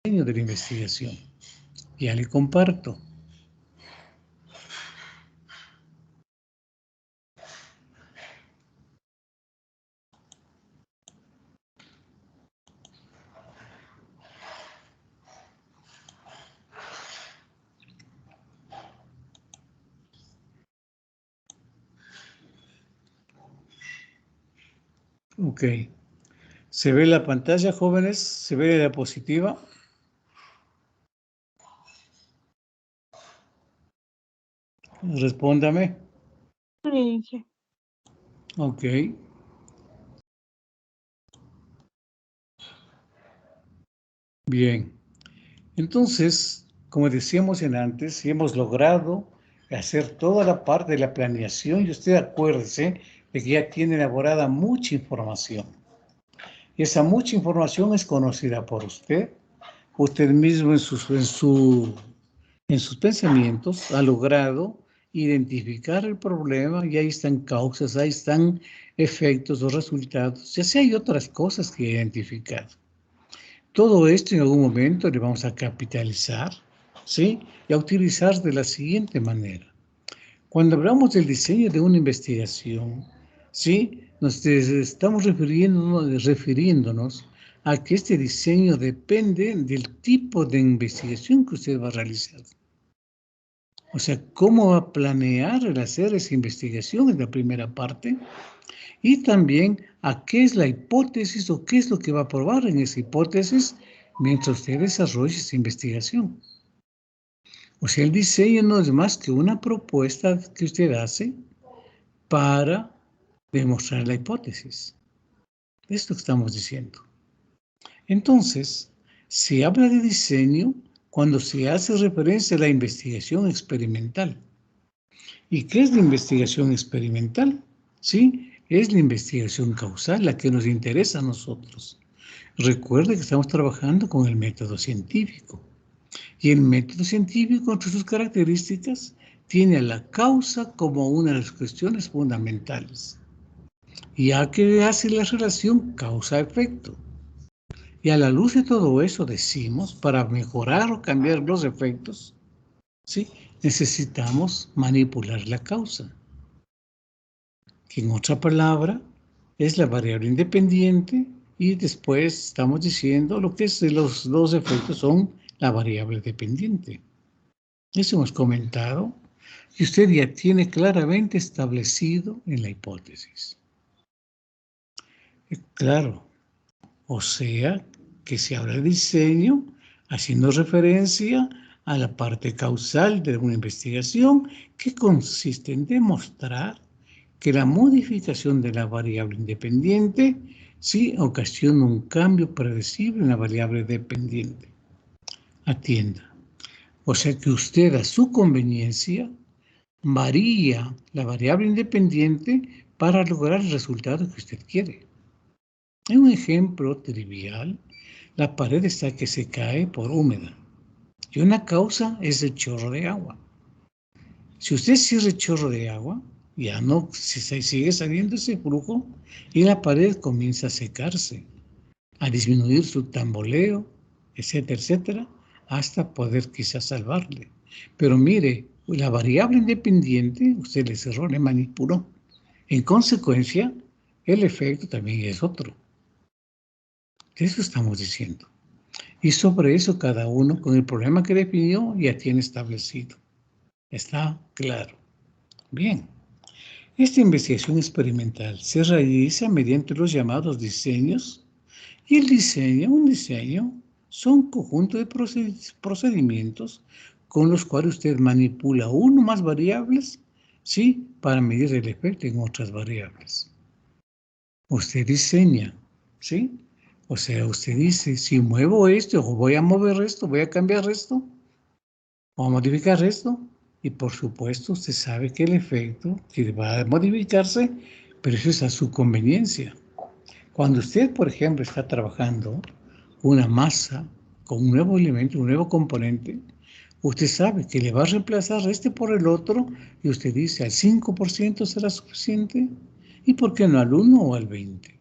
diseño de la investigación. Ya le comparto. Ok. ¿Se ve la pantalla, jóvenes? ¿Se ve la diapositiva? Respóndame. Sí. Ok. Bien. Entonces, como decíamos antes, hemos logrado hacer toda la parte de la planeación y usted acuérdese de que ya tiene elaborada mucha información. Y esa mucha información es conocida por usted. Usted mismo en sus pensamientos ha logrado identificar el problema y ahí están causas, ahí están efectos o resultados. Ya sea hay otras cosas que identificar. Todo esto en algún momento le vamos a capitalizar, ¿sí? Y a utilizar de la siguiente manera. Cuando hablamos del diseño de una investigación, ¿sí? Nos estamos refiriéndonos a que este diseño depende del tipo de investigación que usted va a realizar. O sea, cómo va a planear el hacer esa investigación en la primera parte y también a qué es la hipótesis o qué es lo que va a probar en esa hipótesis mientras usted desarrolla esa investigación. O sea, el diseño no es más que una propuesta que usted hace para demostrar la hipótesis. Esto que estamos diciendo. Entonces, se habla de diseño cuando se hace referencia a la investigación experimental. ¿Y qué es la investigación experimental? Sí, es la investigación causal, la que nos interesa a nosotros. Recuerde que estamos trabajando con el método científico. Y el método científico, entre sus características, tiene a la causa como una de las cuestiones fundamentales. Ya que hace la relación causa-efecto. Y a la luz de todo eso decimos, para mejorar o cambiar los efectos, ¿sí? Necesitamos manipular la causa, que en otra palabra es la variable independiente, y después estamos diciendo lo que es de los dos efectos son la variable dependiente. Eso hemos comentado y usted ya tiene claramente establecido en la hipótesis. Claro, o sea que se habla de diseño haciendo referencia a la parte causal de una investigación que consiste en demostrar que la modificación de la variable independiente sí ocasiona un cambio predecible en la variable dependiente. Atienda. O sea que usted a su conveniencia varía la variable independiente para lograr el resultado que usted quiere. En un ejemplo trivial, la pared está que se cae por húmeda y una causa es el chorro de agua. Si usted cierra el chorro de agua, ya no se sigue saliendo ese flujo y la pared comienza a secarse, a disminuir su tamboleo, etcétera, etcétera, hasta poder quizás salvarle. Pero mire, la variable independiente, usted le cerró, le manipuló. En consecuencia, el efecto también es otro. De eso estamos diciendo. Y sobre eso cada uno, con el problema que definió, ya tiene establecido. ¿Está claro? Bien. Esta investigación experimental se realiza mediante los llamados diseños. Y el diseño, un diseño, son un conjunto de procedimientos con los cuales usted manipula uno más variables, ¿sí? Para medir el efecto en otras variables. Usted diseña, ¿sí? O sea, usted dice, si muevo esto, o voy a mover esto, voy a cambiar esto, o a modificar esto, y por supuesto usted sabe que el efecto que va a modificarse, pero eso es a su conveniencia. Cuando usted, por ejemplo, está trabajando una masa con un nuevo elemento, un nuevo componente, usted sabe que le va a reemplazar este por el otro y usted dice, ¿al 5% será suficiente? ¿Y por qué no al 1 o al 20?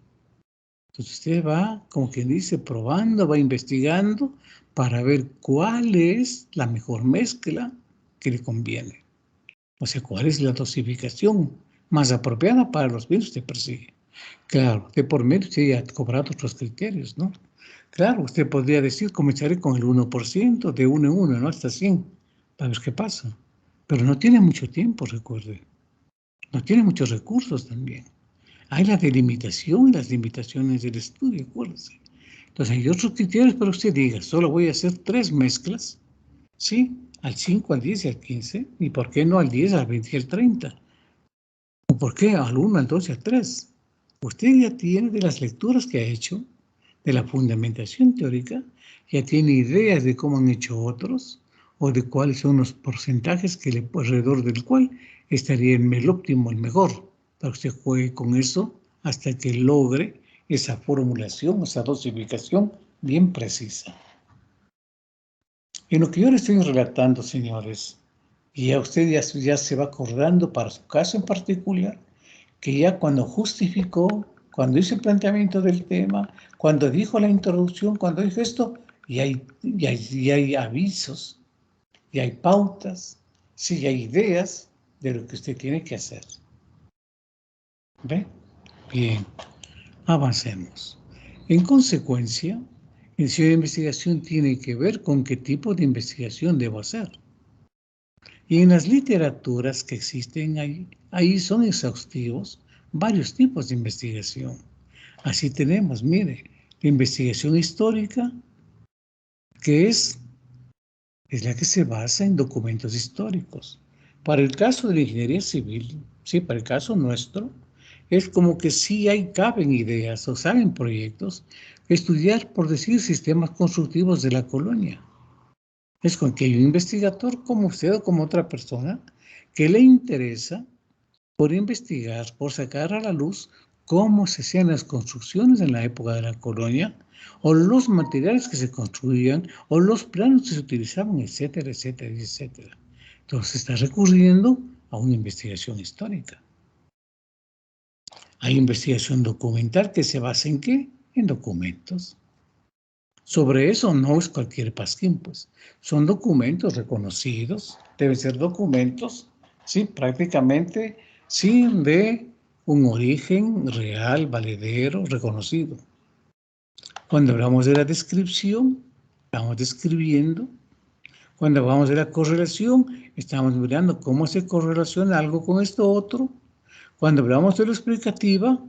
Entonces usted va, como quien dice, probando, va investigando para ver cuál es la mejor mezcla que le conviene. O sea, cuál es la dosificación más apropiada para los bienes que usted persigue. Claro, de por medio usted ya ha cobrado otros criterios, ¿no? Claro, usted podría decir, comenzaré con el 1%, de 1 en 1, ¿no? Hasta 100, para ver qué pasa. Pero no tiene mucho tiempo, recuerde. No tiene muchos recursos también. Hay la delimitación y las limitaciones del estudio, acuérdese. Entonces hay otros criterios para usted diga, solo voy a hacer 3 mezclas, ¿sí? Al 5, al 10 y al 15, y ¿por qué no al 10, al 20 y al 30? ¿O por qué al 1, al 2 y al 3? Usted ya tiene de las lecturas que ha hecho, de la fundamentación teórica, ya tiene ideas de cómo han hecho otros, o de cuáles son los porcentajes que alrededor del cual estaría el óptimo, el mejor, para que usted juegue con eso hasta que logre esa formulación, esa dosificación bien precisa. En lo que yo le estoy relatando, señores, y a usted ya se va acordando para su caso en particular, que ya cuando justificó, cuando hizo el planteamiento del tema, cuando dijo la introducción, cuando dijo esto, y hay avisos, y hay pautas, sí, hay ideas de lo que usted tiene que hacer. ¿Ve? Bien, avancemos. En consecuencia, el diseño de investigación tiene que ver con qué tipo de investigación debo hacer. Y en las literaturas que existen ahí son exhaustivos varios tipos de investigación. Así tenemos, mire, la investigación histórica, que es la que se basa en documentos históricos. Para el caso de la ingeniería civil, sí, para el caso nuestro, es como que sí caben ideas o salen proyectos, estudiar, por decir, sistemas constructivos de la colonia. Es con que hay un investigador como usted o como otra persona que le interesa por investigar, por sacar a la luz cómo se hacían las construcciones en la época de la colonia, o los materiales que se construían, o los planos que se utilizaban, etcétera, etcétera, etcétera. Entonces está recurriendo a una investigación histórica. Hay investigación documental que se basa en ¿qué? En documentos. Sobre eso no es cualquier pasquín, pues. Son documentos reconocidos, deben ser documentos, sí, prácticamente, sí, de un origen real, valedero, reconocido. Cuando hablamos de la descripción, estamos describiendo. Cuando hablamos de la correlación, estamos mirando cómo se correlaciona algo con esto otro. Cuando hablamos de la explicativa,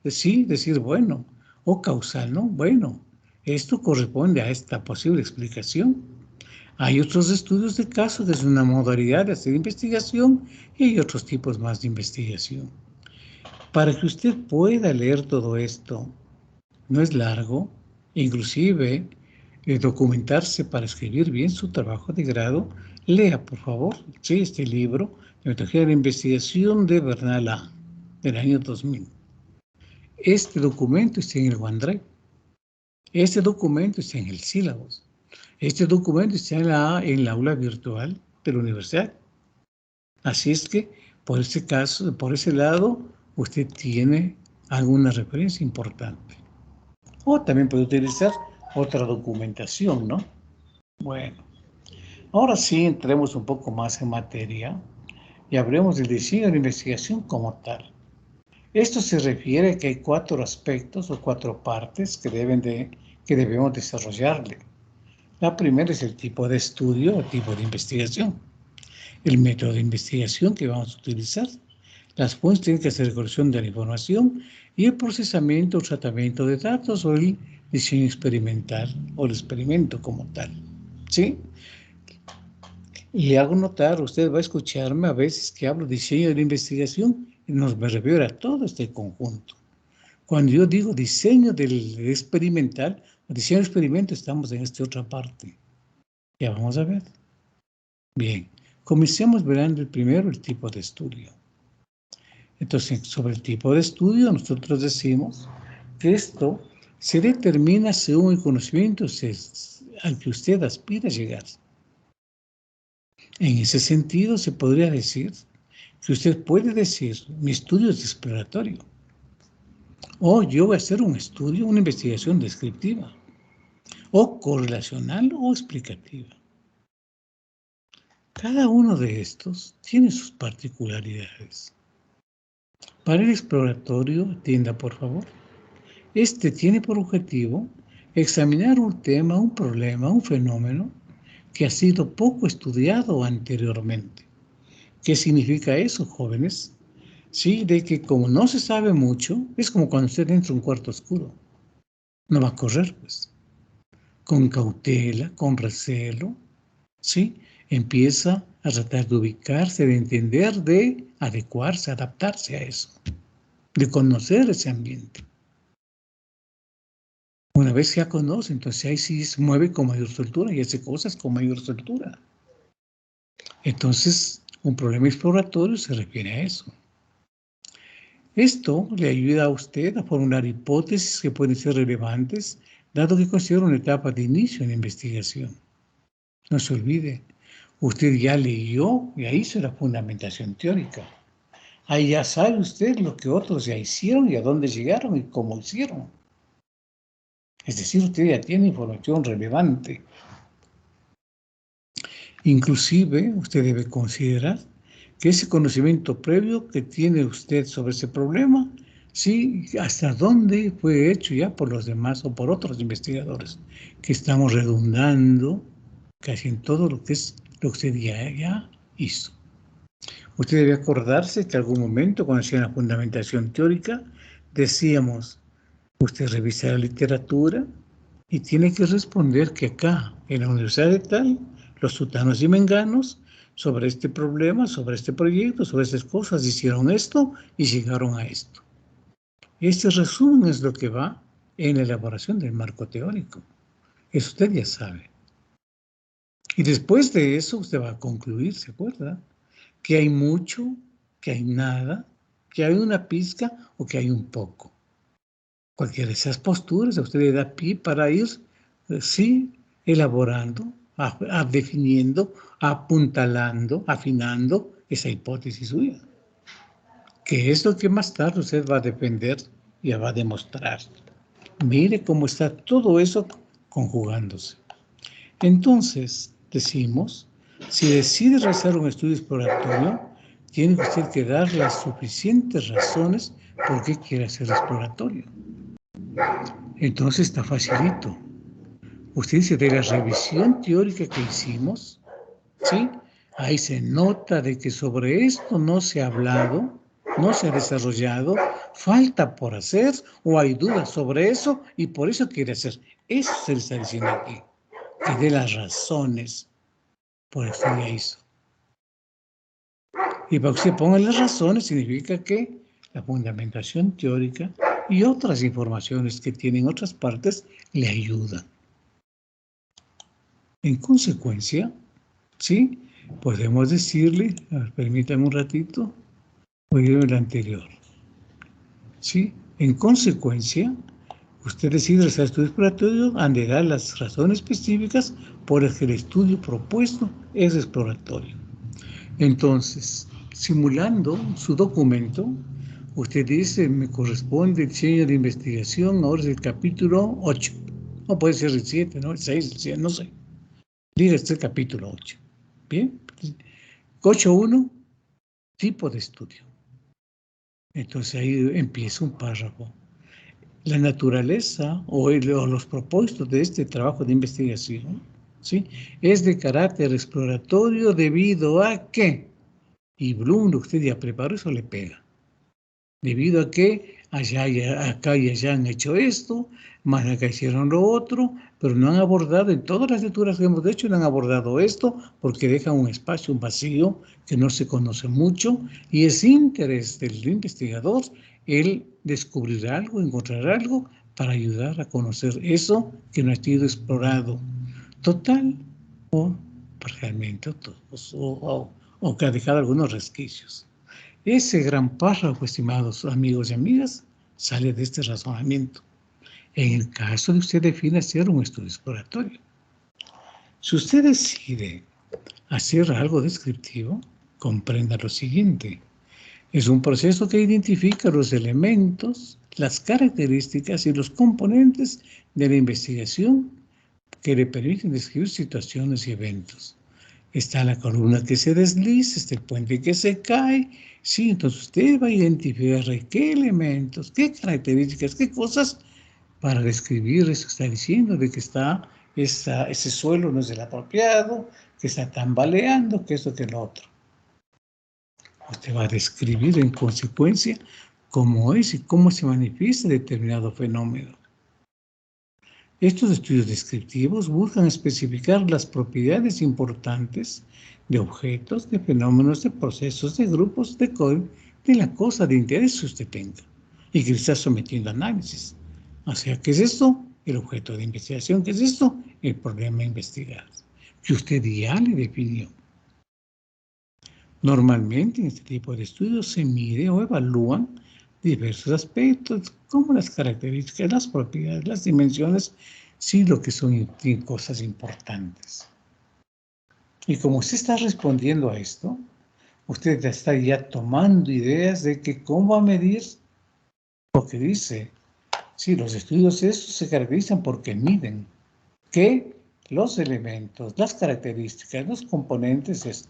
sí, decir, bueno, o causal, ¿no? Bueno, esto corresponde a esta posible explicación. Hay otros estudios de casos, que es una modalidad de hacer investigación, y hay otros tipos más de investigación. Para que usted pueda leer todo esto, no es largo, inclusive documentarse para escribir bien su trabajo de grado, lea, por favor, sí, este libro, Metodología de la Investigación de Bernal A., del año 2000. Este documento está en el OneDrive. Este documento está en el Sílabus. Este documento está en la aula virtual de la universidad. Así es que, por ese caso, por ese lado, usted tiene alguna referencia importante. O también puede utilizar otra documentación, ¿no? Bueno, ahora sí entremos un poco más en materia y hablemos del diseño de la investigación como tal. Esto se refiere a que hay 4 aspectos o 4 partes que debemos desarrollarle. La primera es el tipo de estudio o tipo de investigación, el método de investigación que vamos a utilizar, las fuentes técnicas de recolección de la información y el procesamiento o tratamiento de datos o el diseño experimental o el experimento como tal. ¿Sí? Le hago notar, usted va a escucharme a veces que hablo de diseño de la investigación y me refiero a todo este conjunto. Cuando yo digo diseño del experimental, diseño del experimento, estamos en esta otra parte. Ya vamos a ver. Bien, comencemos mirando primero el tipo de estudio. Entonces, sobre el tipo de estudio, nosotros decimos que esto se determina según el conocimiento al que usted aspira a llegar. En ese sentido, se podría decir que usted puede decir, mi estudio es exploratorio, O yo voy a hacer un estudio, una investigación descriptiva, o correlacional o explicativa. Cada uno de estos tiene sus particularidades. Para el exploratorio, atienda por favor, este tiene por objetivo examinar un tema, un problema, un fenómeno que ha sido poco estudiado anteriormente. ¿Qué significa eso, jóvenes? Sí, de que como no se sabe mucho, es como cuando usted entra a un cuarto oscuro. No va a correr, pues. Con cautela, con recelo, ¿sí? Empieza a tratar de ubicarse, de entender, de adecuarse, adaptarse a eso, de conocer ese ambiente. Una vez que ya conoce, entonces ahí sí se mueve con mayor soltura y hace cosas con mayor soltura. Entonces, un problema exploratorio se refiere a eso. Esto le ayuda a usted a formular hipótesis que pueden ser relevantes, dado que considera una etapa de inicio en la investigación. No se olvide, usted ya leyó, ya hizo la fundamentación teórica. Ahí ya sabe usted lo que otros ya hicieron y a dónde llegaron y cómo hicieron. Es decir, usted ya tiene información relevante. Inclusive, usted debe considerar que ese conocimiento previo que tiene usted sobre ese problema, sí, hasta dónde fue hecho ya por los demás o por otros investigadores, que estamos redundando casi en todo lo que usted ya hizo. Usted debe acordarse que en algún momento, cuando hacía la fundamentación teórica, decíamos, usted revisa la literatura y tiene que responder que acá, en la universidad de tal, los sutanos y menganos, sobre este problema, sobre este proyecto, sobre estas cosas, hicieron esto y llegaron a esto. Este resumen es lo que va en la elaboración del marco teórico. Eso usted ya sabe. Y después de eso usted va a concluir, ¿se acuerda? Que hay mucho, que hay nada, que hay una pizca o que hay un poco. Cualquiera de esas posturas a usted le da pie para ir, sí, elaborando, definiendo, apuntalando, afinando esa hipótesis suya, que es lo que más tarde usted va a defender y va a demostrar. Mire cómo está todo eso conjugándose. Entonces, decimos, si decide realizar un estudio exploratorio, tiene usted que dar las suficientes razones por qué quiere hacer exploratorio. Entonces está facilito. Usted dice, de la revisión teórica que hicimos, ¿sí? Ahí se nota de que sobre esto no se ha hablado, no se ha desarrollado, falta por hacer o hay dudas sobre eso y por eso quiere hacer. Eso se le está diciendo aquí, que dé las razones por eso ya hizo. Y para que usted ponga las razones significa que la fundamentación teórica y otras informaciones que tienen otras partes le ayudan. En consecuencia, ¿sí? Podemos decirle, a ver, permítame un ratito, voy a ir al anterior. ¿Sí? En consecuencia, usted decide realizar estudio exploratorio, han de dar las razones específicas por las que el estudio propuesto es exploratorio. Entonces, simulando su documento, usted dice, me corresponde el diseño de investigación, ahora es el capítulo 8. O puede ser el 7, ¿no? El 6, el 7, no sé. Diga este capítulo 8. Bien. 8.1, tipo de estudio. Entonces ahí empieza un párrafo. La naturaleza o los propósitos de este trabajo de investigación, ¿sí? Es de carácter exploratorio debido a que, y Bloom, usted ya preparó, eso le pega. Debido a que acá y allá han hecho esto, más acá hicieron lo otro, pero no han abordado, en todas las lecturas que hemos hecho, no han abordado esto, porque deja un espacio, un vacío, que no se conoce mucho, y es interés del investigador el descubrir algo, encontrar algo, para ayudar a conocer eso que no ha sido explorado total o parcialmente, o que ha dejado algunos resquicios. Ese gran párrafo, estimados amigos y amigas, sale de este razonamiento. En el caso de usted define hacer un estudio exploratorio. Si usted decide hacer algo descriptivo, comprenda lo siguiente. Es un proceso que identifica los elementos, las características y los componentes de la investigación que le permiten describir situaciones y eventos. Está la columna que se desliza, está el puente que se cae. Sí, entonces usted va a identificar qué elementos, qué características, qué cosas para describir eso que está diciendo, de que ese suelo no es el apropiado, que está tambaleando, que esto, que lo otro. Usted va a describir en consecuencia cómo es y cómo se manifiesta determinado fenómeno. Estos estudios descriptivos buscan especificar las propiedades importantes de objetos, de fenómenos, de procesos, de grupos, de la cosa de interés que usted tenga y que le está sometiendo a análisis. O sea, ¿qué es esto? El objeto de investigación. ¿Qué es esto? El problema a investigar, que usted ya le definió. Normalmente en este tipo de estudios se mide o evalúan diversos aspectos, como las características, las propiedades, las dimensiones, sí, lo que son cosas importantes. Y como usted está respondiendo a esto, usted está ya tomando ideas de que cómo va a medir lo que dice. Sí, los estudios estos se caracterizan porque miden que los elementos, las características, los componentes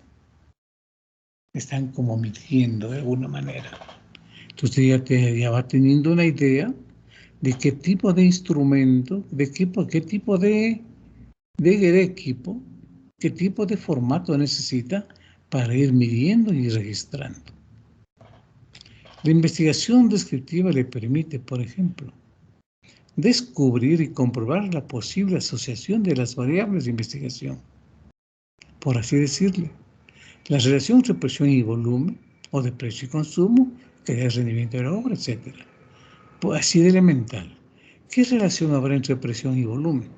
están como midiendo de alguna manera. Entonces ya va teniendo una idea de qué tipo de instrumento, de qué tipo de equipo, qué tipo de formato necesita para ir midiendo y registrando. La investigación descriptiva le permite, por ejemplo, descubrir y comprobar la posible asociación de las variables de investigación, por así decirle, la relación entre presión y volumen, o de precio y consumo, que es el rendimiento de la obra, etc. Pues así de elemental. ¿Qué relación habrá entre presión y volumen?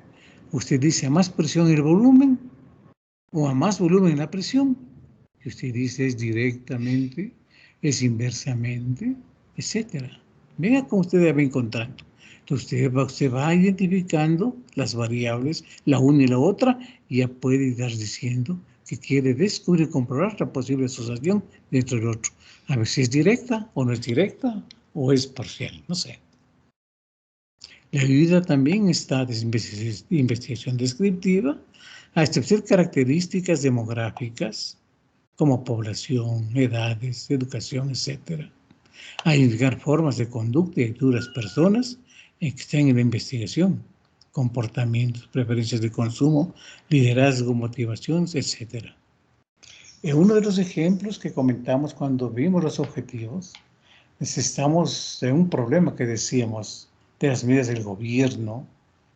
Usted dice a más presión el volumen, o a más volumen la presión. Y usted dice es directamente, es inversamente, etc. Vea cómo usted va encontrando. Entonces usted va identificando las variables, la una y la otra, y ya puede ir diciendo que quiere descubrir y comprobar la posible asociación dentro del otro. A ver si es directa o no es directa, o es parcial, no sé. La ayuda también está de investigación descriptiva a establecer características demográficas como población, edades, educación, etc. A identificar formas de conducta y actitud de las personas que estén en la investigación, comportamientos, preferencias de consumo, liderazgo, motivaciones, etc. Uno de los ejemplos que comentamos cuando vimos los objetivos, estamos en un problema que decíamos de las medidas del gobierno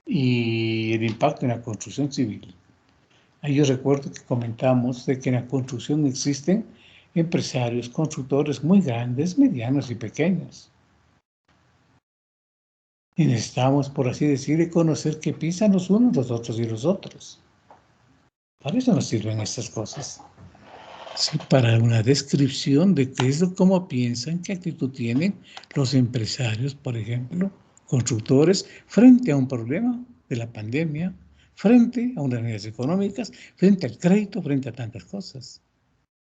y el impacto en la construcción civil. Ahí yo recuerdo que comentamos de que en la construcción existen empresarios, constructores muy grandes, medianos y pequeños. Y necesitamos, por así decir, conocer qué piensan los unos, los otros y los otros. Para eso nos sirven estas cosas. Sí, para una descripción de qué es cómo piensan, qué actitud tienen los empresarios, por ejemplo, constructores, frente a un problema de la pandemia, frente a unas medidas económicas, frente al crédito, frente a tantas cosas,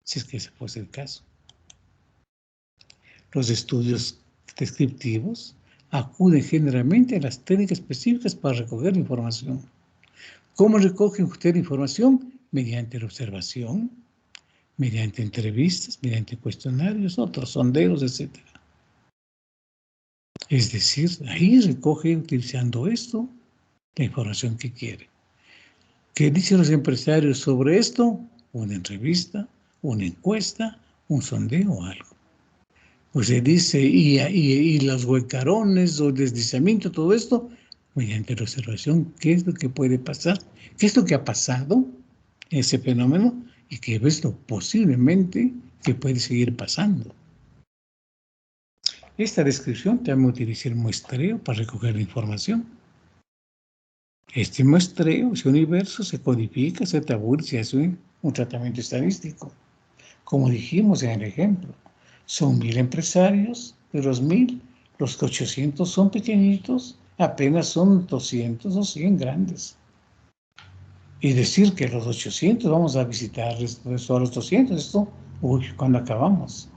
si es que ese fuese el caso. Los estudios descriptivos acuden generalmente a las técnicas específicas para recoger información. ¿Cómo recoge usted información? Mediante la observación, mediante entrevistas, mediante cuestionarios, otros sondeos, etc. Es decir, ahí recoge, utilizando esto, la información que quiere. ¿Qué dicen los empresarios sobre esto? Una entrevista, una encuesta, un sondeo o algo. Pues se dice, y los huecarones o el deslizamiento, todo esto, mediante la observación, ¿qué es lo que puede pasar? ¿Qué es lo que ha pasado, ese fenómeno? Y qué es lo posiblemente que puede seguir pasando. Esta descripción también utiliza el muestreo para recoger la información. Este muestreo, ese universo, se codifica, se tabula y se hace un tratamiento estadístico. Como dijimos en el ejemplo, son 1000 empresarios, de los 1000, los 800 son pequeñitos, apenas son 200 o 100 grandes. Y decir que los 800 vamos a visitarles a los 200, cuando acabamos.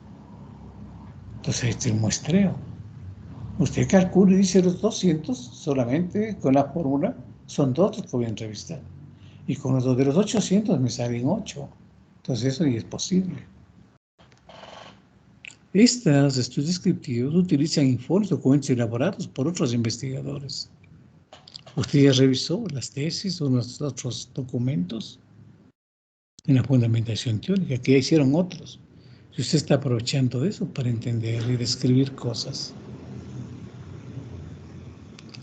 Entonces, este es el muestreo. Usted calcula y dice los 200, solamente con la fórmula, son 2 los que voy a entrevistar. Y con los 2 de los 800 me salen 8. Entonces eso ya es posible. Estos estudios descriptivos utilizan informes, documentos elaborados por otros investigadores. Usted ya revisó las tesis o los otros documentos en la fundamentación teórica, que ya hicieron otros. Si usted está aprovechando eso para entender y describir cosas.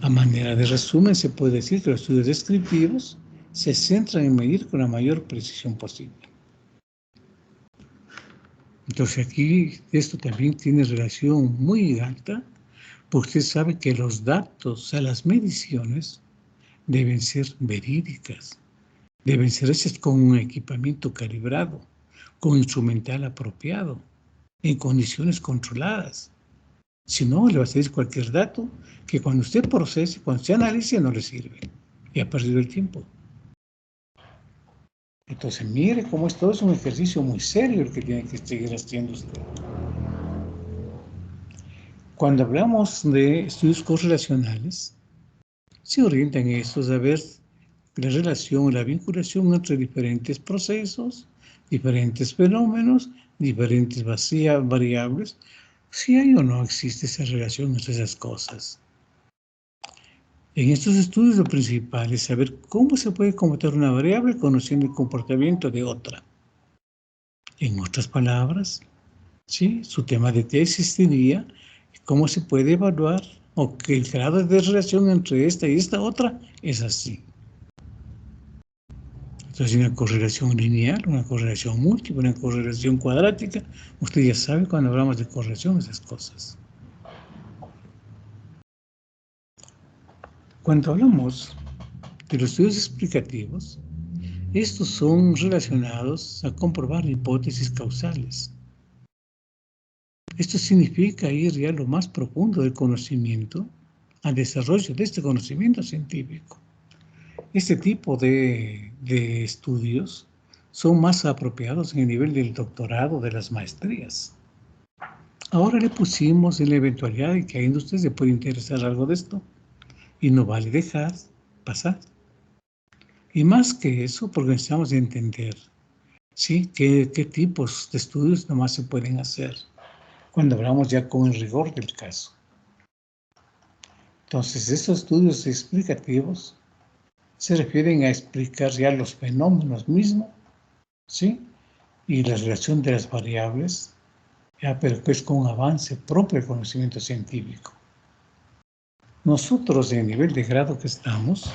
A manera de resumen, se puede decir que los estudios descriptivos se centran en medir con la mayor precisión posible. Entonces aquí esto también tiene relación muy alta, porque usted sabe que los datos, o sea, las mediciones, deben ser verídicas, deben ser hechas con un equipamiento calibrado, con instrumental apropiado, en condiciones controladas. Si no, le va a salir cualquier dato que cuando usted procese, cuando usted analice, no le sirve. Y ha perdido el tiempo. Entonces, mire cómo esto es un ejercicio muy serio el que tiene que seguir haciendo usted. Cuando hablamos de estudios correlacionales, se orientan estos a ver la relación, la vinculación entre diferentes procesos, diferentes fenómenos, diferentes variables, si hay o no existe esa relación entre esas cosas. En estos estudios lo principal es saber cómo se puede computar una variable conociendo el comportamiento de otra. En otras palabras, ¿sí? Su tema de tesis sería cómo se puede evaluar o que el grado de relación entre esta y esta otra es así. Entonces, una correlación lineal, una correlación múltiple, una correlación cuadrática. Usted ya sabe cuando hablamos de correlación esas cosas. Cuando hablamos de los estudios explicativos, estos son relacionados a comprobar hipótesis causales. Esto significa ir ya a lo más profundo del conocimiento, al desarrollo de este conocimiento científico. Este tipo de estudios son más apropiados en el nivel del doctorado, de las maestrías. Ahora le pusimos en la eventualidad de que a usted se puede interesar algo de esto y no vale dejar pasar. Y más que eso, porque necesitamos entender, ¿sí? ¿Qué tipos de estudios nomás se pueden hacer cuando hablamos ya con el rigor del caso? Entonces, estos estudios explicativos se refieren a explicar ya los fenómenos mismos, ¿sí? Y la relación de las variables, ya, pero que es con un avance propio del conocimiento científico. Nosotros, en el nivel de grado que estamos,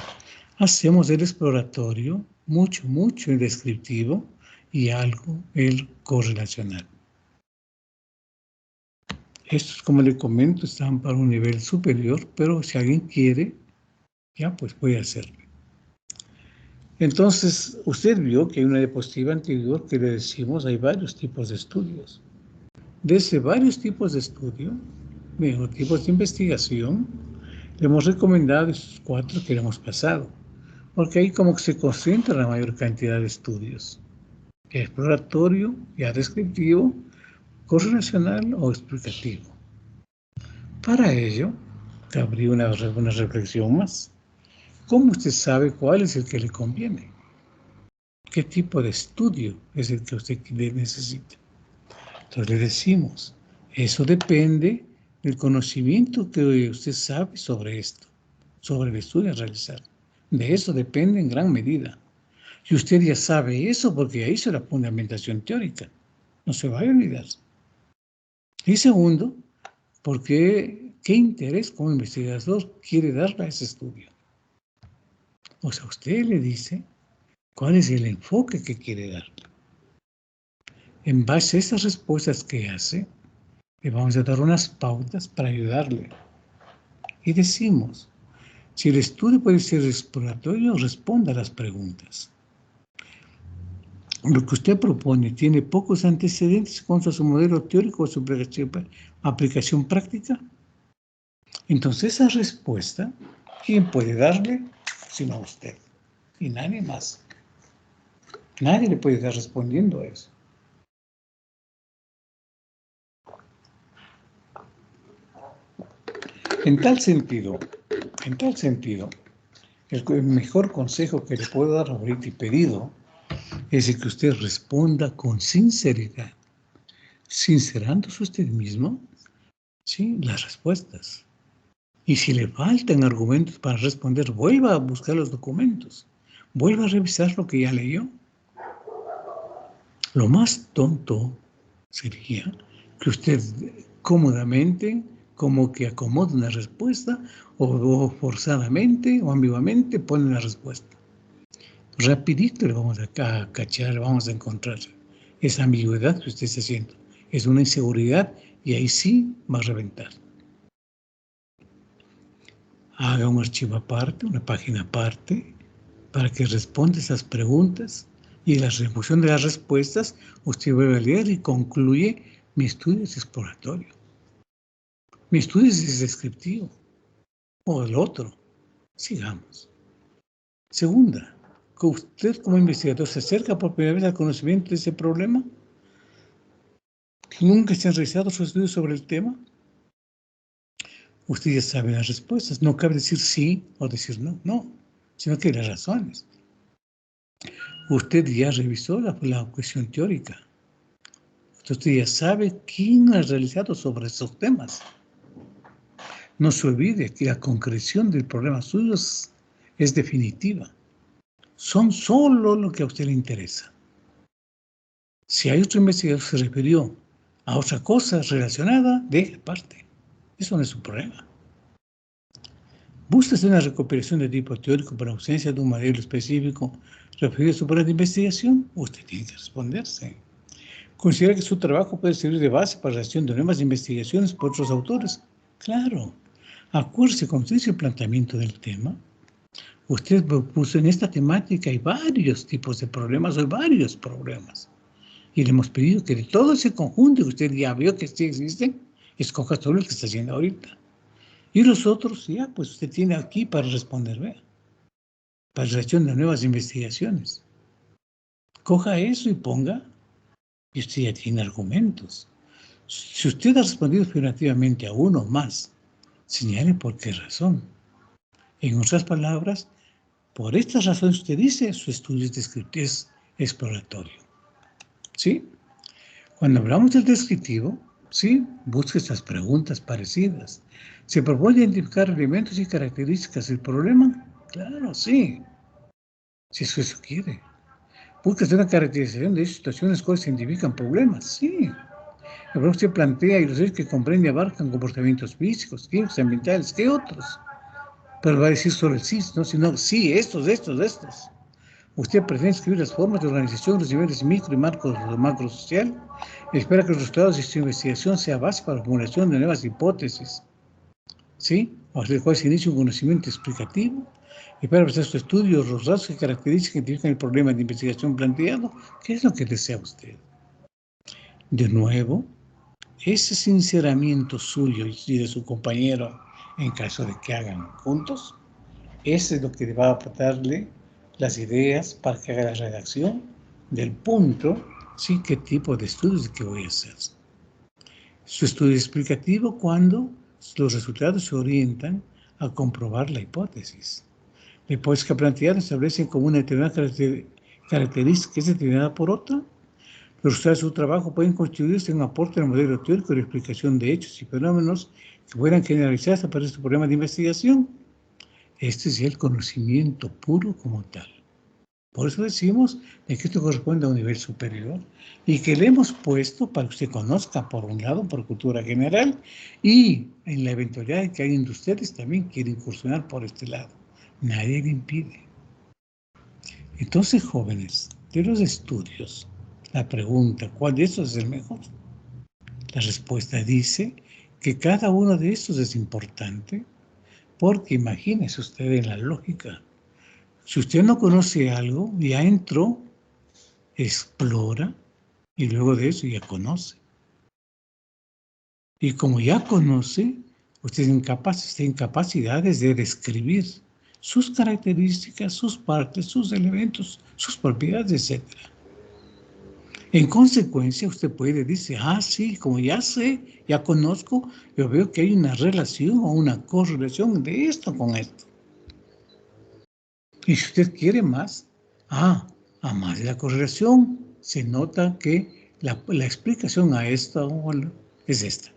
hacemos el exploratorio, mucho el descriptivo y algo el correlacional. Estos, como le comento, están para un nivel superior, pero si alguien quiere, ya pues puede hacerlo. Entonces, usted vio que hay una diapositiva anterior que le decimos hay varios tipos de estudios. Desde varios tipos de estudio, tipos de investigación, le hemos recomendado estos 4 que le hemos pasado, porque ahí como que se concentra la mayor cantidad de estudios. Exploratorio, ya descriptivo, correlacional o explicativo. Para ello, cabría una reflexión más. ¿Cómo usted sabe cuál es el que le conviene? ¿Qué tipo de estudio es el que usted necesita? Entonces le decimos, eso depende del conocimiento que usted sabe sobre esto, sobre el estudio a realizar. De eso depende en gran medida. Y usted ya sabe eso porque ya hizo la fundamentación teórica. No se va a olvidar. Y segundo, porque qué interés como investigador quiere darle a ese estudio. O sea, usted le dice cuál es el enfoque que quiere dar. En base a esas respuestas que hace, le vamos a dar unas pautas para ayudarle. Y decimos, si el estudio puede ser exploratorio, responda a las preguntas. Lo que usted propone tiene pocos antecedentes contra su modelo teórico o su aplicación práctica. Entonces esa respuesta, ¿quién puede darle? Sino usted. Y nadie más. Nadie le puede estar respondiendo a eso. En tal sentido, el mejor consejo que le puedo dar ahorita y pedido es que usted responda con sinceridad, sincerándose usted mismo, ¿sí?, las respuestas. Y si le faltan argumentos para responder, vuelva a buscar los documentos, vuelva a revisar lo que ya leyó. Lo más tonto sería que usted cómodamente, como que acomode una respuesta, o forzadamente o ambiguamente pone la respuesta. Rapidito le vamos a cachar, vamos a encontrar esa ambigüedad que usted está haciendo. Es una inseguridad y ahí sí va a reventar. Haga un archivo aparte, una página aparte, para que responda esas preguntas y en la refusión de las respuestas usted vuelve a leer y concluye: mi estudio es exploratorio, mi estudio es descriptivo, o el otro. Sigamos. Segunda, que usted como investigador se acerca por primera vez al conocimiento de ese problema. ¿Nunca se han realizado sus estudios sobre el tema? Usted ya sabe las respuestas. No cabe decir sí o decir no, sino que hay las razones. Usted ya revisó la cuestión teórica. Usted ya sabe quién ha realizado sobre esos temas. No se olvide que la concreción del problema suyo es definitiva. Son solo lo que a usted le interesa. Si hay otro investigador que se refirió a otra cosa relacionada, deje aparte. Eso no es un problema. ¿Busca una recopilación de tipo teórico para ausencia de un modelo específico referido a su problema de investigación? Usted tiene que responderse. ¿Considera que su trabajo puede servir de base para la realización de nuevas investigaciones por otros autores? Claro. Acuérdese, cuando usted hizo el planteamiento del tema, usted propuso en esta temática hay varios tipos de problemas, hay varios problemas. Y le hemos pedido que de todo ese conjunto que usted ya vio que sí existen, escoja todo lo que está haciendo ahorita. Y los otros, ya, pues usted tiene aquí para responder, vea, para la realización de nuevas investigaciones. Coja eso y ponga, y usted ya tiene argumentos. Si usted ha respondido afirmativamente a uno más, señale por qué razón. En otras palabras, por estas razones usted dice, su estudio es descriptivo, es exploratorio. ¿Sí? Cuando hablamos del descriptivo, sí, busque estas preguntas parecidas. ¿Se propone identificar elementos y características del problema? Claro, sí. Si eso quiere. Busca hacer una caracterización de situaciones que se identifican problemas, sí. Pero usted plantea y los hechos que comprende y abarcan comportamientos físicos, químicos, ambientales, ¿qué otros? Pero va a decir solo el sí, no, sino sí, estos. Usted pretende escribir las formas de organización, los niveles micro y macro social, y espera que los resultados de su investigación sean base para la formulación de nuevas hipótesis, ¿sí? O sea, cuál se inicia un conocimiento explicativo, y para presentar su estudio, los rasgos y características que identifican el problema de investigación planteado. ¿Qué es lo que desea usted? De nuevo, ese sinceramiento suyo y de su compañero, en caso de que hagan juntos, ese es lo que va a aportarle las ideas para que haga la redacción del punto, sí, qué tipo de estudios que voy a hacer. Su estudio explicativo cuando los resultados se orientan a comprobar la hipótesis. La hipótesis planteada establece como una determinada característica que es determinada por otra. Los resultados de su trabajo pueden constituirse en un aporte al modelo teórico de explicación de hechos y fenómenos que puedan generalizarse a partir de su problema de investigación. Este es el conocimiento puro como tal. Por eso decimos que esto corresponde a un nivel superior y que le hemos puesto para que usted conozca, por un lado, por cultura general, y en la eventualidad de que alguien de ustedes también quiera incursionar por este lado. Nadie le impide. Entonces, jóvenes, de los estudios, la pregunta, ¿cuál de estos es el mejor? La respuesta dice que cada uno de estos es importante, porque imagínese usted en la lógica. Si usted no conoce algo, ya entró, explora, y luego de eso ya conoce. Y como ya conoce, usted está en capacidades de describir sus características, sus partes, sus elementos, sus propiedades, etc. En consecuencia, usted puede decir, sí, como ya sé, ya conozco, yo veo que hay una relación o una correlación de esto con esto. Y si usted quiere más, a más de la correlación, se nota que la explicación a esta es esta.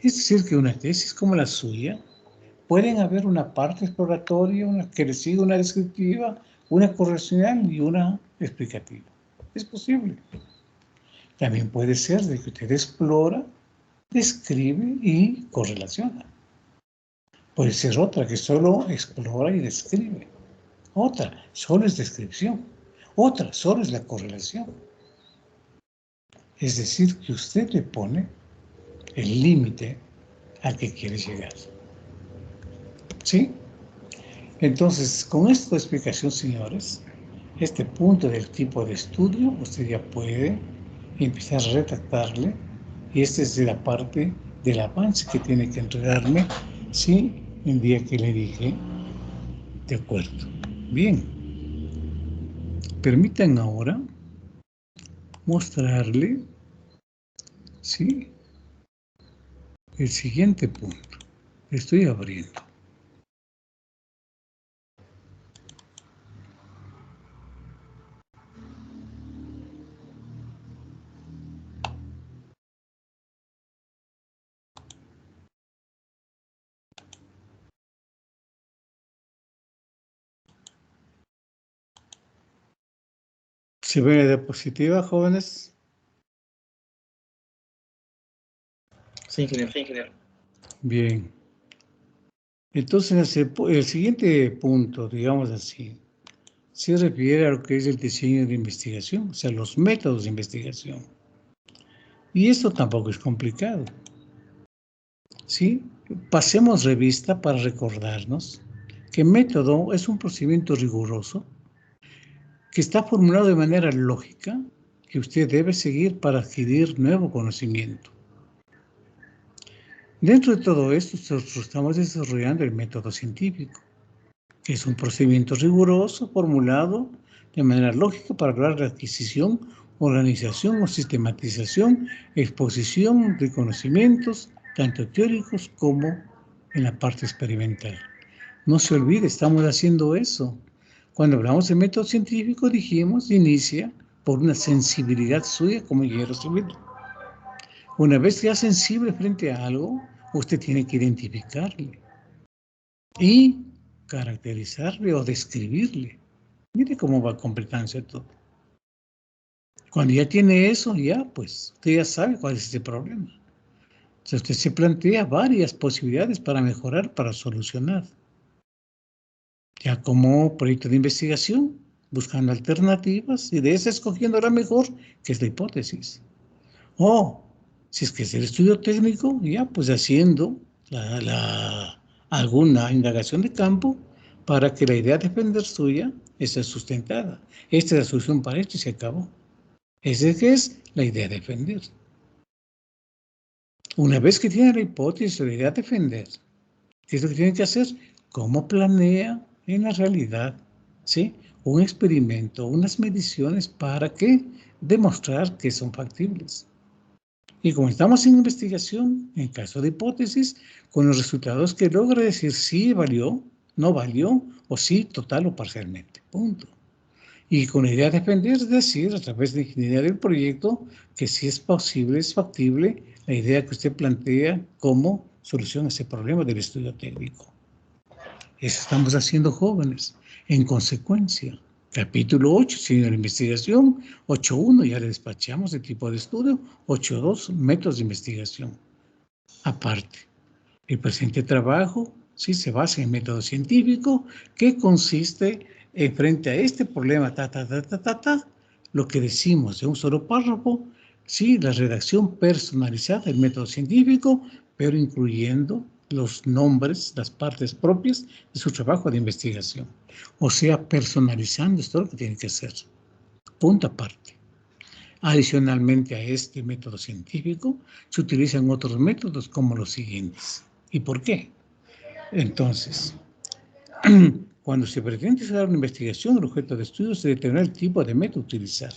Es decir, que una tesis como la suya, pueden haber una parte exploratoria, una que le sigue una descriptiva, una correlacional y una explicativa. Es posible. También puede ser de que usted explora, describe y correlaciona. Puede ser otra que solo explora y describe. Otra solo es descripción. Otra solo es la correlación. Es decir, que usted le pone el límite al que quiere llegar. ¿Sí? Entonces, con esta explicación, señores, este punto del tipo de estudio, usted ya puede empezar a redactarle, y esta es de la parte del avance que tiene que entregarme, sí, el día que le dije, de acuerdo. Bien, permitan ahora mostrarle, sí, el siguiente punto. Estoy abriendo. ¿Se ve la diapositiva, jóvenes? Sí, ingeniero. Bien. Entonces, el siguiente punto, digamos así, se refiere a lo que es el diseño de investigación, o sea, los métodos de investigación. Y esto tampoco es complicado, ¿sí? Pasemos revista para recordarnos que método es un procedimiento riguroso que está formulado de manera lógica que usted debe seguir para adquirir nuevo conocimiento. Dentro de todo esto, nosotros estamos desarrollando el método científico, que es un procedimiento riguroso formulado de manera lógica para lograr la adquisición, organización o sistematización, exposición de conocimientos, tanto teóricos como en la parte experimental. No se olvide, estamos haciendo eso. Cuando hablamos de método científico, dijimos, inicia por una sensibilidad suya como ingeniero civil. Una vez ya sensible frente a algo, usted tiene que identificarle y caracterizarle o describirle. Mire cómo va completándose todo. Cuando ya tiene eso, ya pues, usted ya sabe cuál es ese problema. Entonces usted se plantea varias posibilidades para mejorar, para solucionar. Ya como proyecto de investigación, buscando alternativas y de esa escogiendo la mejor, que es la hipótesis. O, si es que es el estudio técnico, ya pues haciendo alguna indagación de campo para que la idea de defender suya esté sustentada. Esta es la solución para esto y se acabó. Esa es la idea de defender. Una vez que tiene la hipótesis o la idea de defender, ¿qué es lo que tiene que hacer? ¿Cómo planea en la realidad, ¿sí? Un experimento, unas mediciones para que demostrar que son factibles. Y como estamos en investigación, en caso de hipótesis, con los resultados que logra decir sí valió, no valió, o sí total o parcialmente. Punto. Y con la idea de defender, es decir, a través de ingeniería del proyecto, que sí es posible, es factible, la idea que usted plantea como solución a ese problema del estudio técnico. Eso estamos haciendo, jóvenes. En consecuencia, capítulo 8, signo de investigación, 8.1, ya le despachamos el tipo de estudio, 8.2, métodos de investigación. Aparte, el presente trabajo sí se basa en método científico que consiste en frente a este problema, lo que decimos de un solo párrafo, sí, la redacción personalizada del método científico, pero incluyendo los nombres, las partes propias de su trabajo de investigación. O sea, personalizando esto lo que tiene que hacer. Punto aparte. Adicionalmente a este método científico, se utilizan otros métodos como los siguientes. ¿Y por qué? Entonces, cuando se pretende hacer una investigación, el objeto de estudio se determina el tipo de método a utilizar.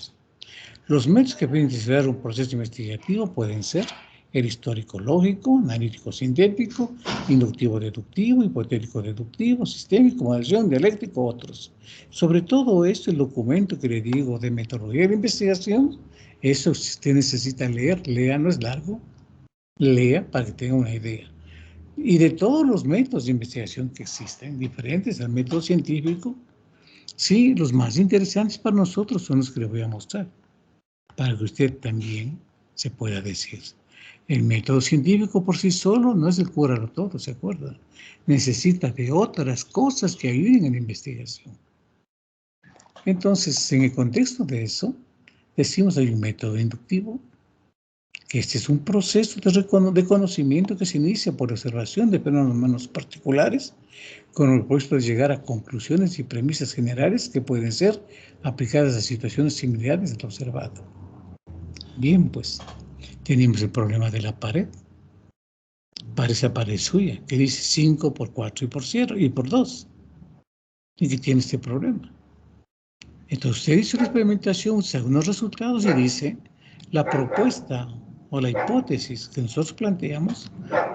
Los métodos que pueden desarrollar un proceso investigativo pueden ser el histórico-lógico, analítico-sintético, inductivo-deductivo, hipotético-deductivo, sistémico, modelación, dialéctico, otros. Sobre todo esto, el documento que le digo de metodología de investigación, eso si usted necesita leer, lea, no es largo, lea para que tenga una idea. Y de todos los métodos de investigación que existen, diferentes al método científico, sí, los más interesantes para nosotros son los que le voy a mostrar, para que usted también se pueda decir. El método científico por sí solo no es el curarlo todo, ¿se acuerda? Necesita de otras cosas que ayuden en la investigación. Entonces, en el contexto de eso, decimos hay un método inductivo, que este es un proceso de conocimiento que se inicia por observación de fenómenos particulares, con el propósito de llegar a conclusiones y premisas generales que pueden ser aplicadas a situaciones similares al observado. Bien, pues, tenemos el problema de la pared. Para esa pared suya, que dice 5 por 4 y por 0 y por 2. Y que tiene este problema. Entonces usted hizo la experimentación, según los resultados, y dice la propuesta o la hipótesis que nosotros planteamos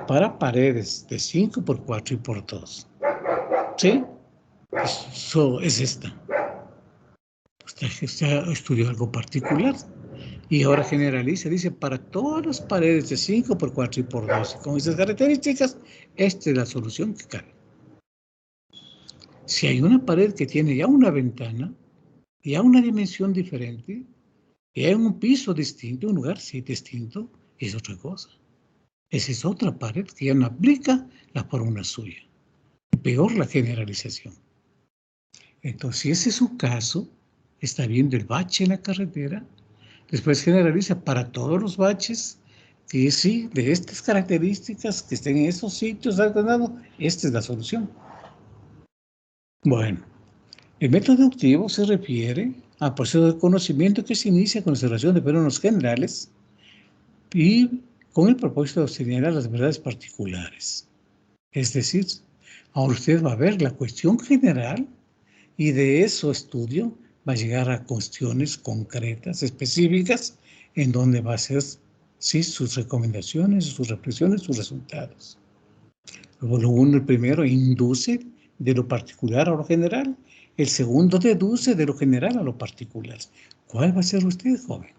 para paredes de 5 por 4 y por 2. ¿Sí? Eso es esta. Usted estudió algo particular. Y ahora generaliza, dice, para todas las paredes de 5 por 4 y por 2, con esas características, esta es la solución que cabe. Si hay una pared que tiene ya una ventana, ya una dimensión diferente, y hay un piso distinto, un lugar sí distinto, es otra cosa. Esa es otra pared que ya no aplica la fórmula suya. Peor la generalización. Entonces, si ese es su caso, está viendo el bache en la carretera, después generaliza para todos los baches, que sí, de estas características que estén en esos sitios, esta es la solución. Bueno, el método deductivo se refiere al proceso de conocimiento que se inicia con la observación de fenómenos generales y con el propósito de señalar las verdades particulares. Es decir, ahora usted va a ver la cuestión general y de eso estudio va a llegar a cuestiones concretas, específicas, en donde va a hacer sí, sus recomendaciones, sus reflexiones, sus resultados. El primero induce de lo particular a lo general. El segundo deduce de lo general a lo particular. ¿Cuál va a ser usted, joven?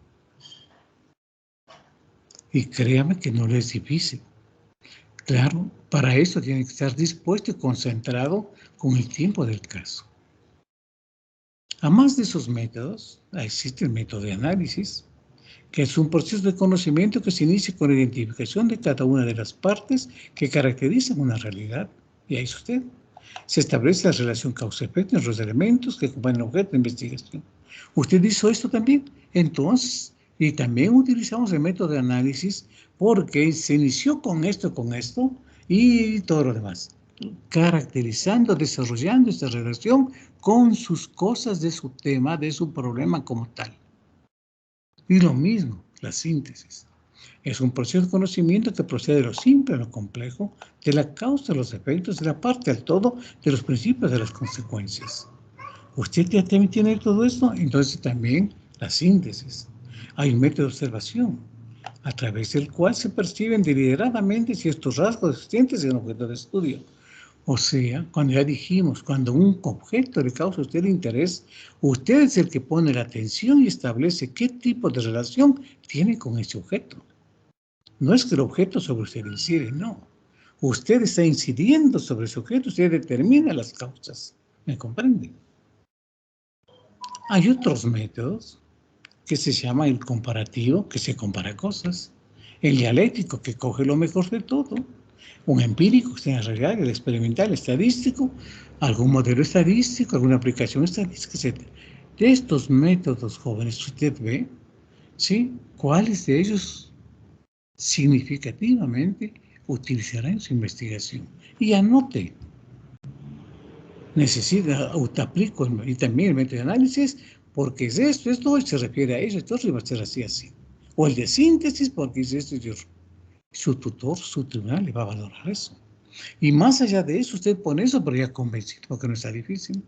Y créame que no le es difícil. Claro, para eso tiene que estar dispuesto y concentrado con el tiempo del caso. Además de esos métodos, existe el método de análisis, que es un proceso de conocimiento que se inicia con la identificación de cada una de las partes que caracterizan una realidad. Y ahí es usted. Se establece la relación causa-efecto entre los elementos que componen el objeto de investigación. ¿Usted hizo esto también? Entonces, y también utilizamos el método de análisis porque se inició con esto y todo lo demás. Caracterizando, desarrollando esta relación con sus cosas de su tema, de su problema como tal. Y lo mismo, la síntesis. Es un proceso de conocimiento que procede de lo simple a lo complejo, de la causa a los efectos, de la parte al todo, de los principios a las consecuencias. ¿Usted ya también tiene todo esto? Entonces también la síntesis. Hay un método de observación, a través del cual se perciben deliberadamente ciertos rasgos existentes en el objeto de estudio. O sea, cuando ya dijimos, cuando un objeto le causa a usted interés, usted es el que pone la atención y establece qué tipo de relación tiene con ese objeto. No es que el objeto sobre usted incide, no. Usted está incidiendo sobre ese objeto, usted determina las causas. ¿Me comprende? Hay otros métodos que se llama el comparativo, que se compara cosas. El dialéctico, que coge lo mejor de todo. Un empírico, que es en realidad el experimental, estadístico, algún modelo estadístico, alguna aplicación estadística, etc. De estos métodos jóvenes, usted ve, ¿sí? ¿Cuáles de ellos significativamente utilizará en su investigación? Y anote. Necesita, aplico y también el método de análisis, porque es esto, y se refiere a eso, entonces va a ser así. O el de síntesis, porque es esto y otro. Su tutor, su tribunal le va a valorar eso. Y más allá de eso, usted pone eso, pero ya convencido, porque no está difícil.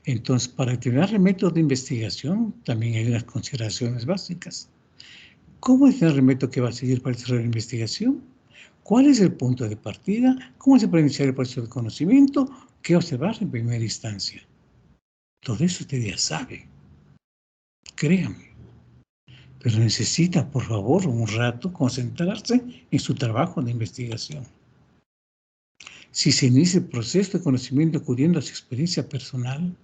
Entonces, para determinar el método de investigación, también hay unas consideraciones básicas. ¿Cómo determinar el método que va a seguir para el desarrollo de la investigación? ¿Cuál es el punto de partida? ¿Cómo se puede iniciar el proceso de conocimiento? ¿Qué observar en primera instancia? Todo eso usted ya sabe. Créame. Pero necesita, por favor, un rato concentrarse en su trabajo de investigación. Si se inicia el proceso de conocimiento acudiendo a su experiencia personal,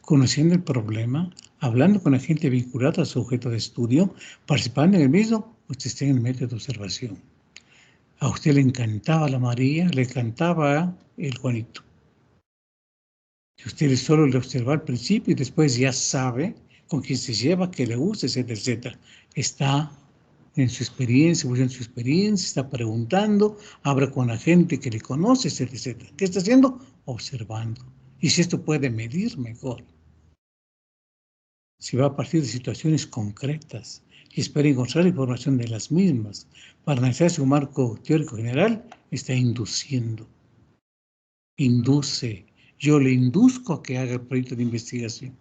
conociendo el problema, hablando con la gente vinculada a su objeto de estudio, participando en el mismo, usted está en el método de observación. A usted le encantaba la María, le encantaba el Juanito. Si usted solo le observa al principio y después ya sabe con quién se lleva, qué le gusta, etcétera, etcétera. Está en su experiencia, buscando su experiencia, está preguntando, habla con la gente que le conoce, etcétera, etcétera. ¿Qué está haciendo? Observando. Y si esto puede medir mejor. Si va a partir de situaciones concretas y espera encontrar información de las mismas para analizar su marco teórico general, está induciendo. Induce. Yo le induzco a que haga el proyecto de investigación.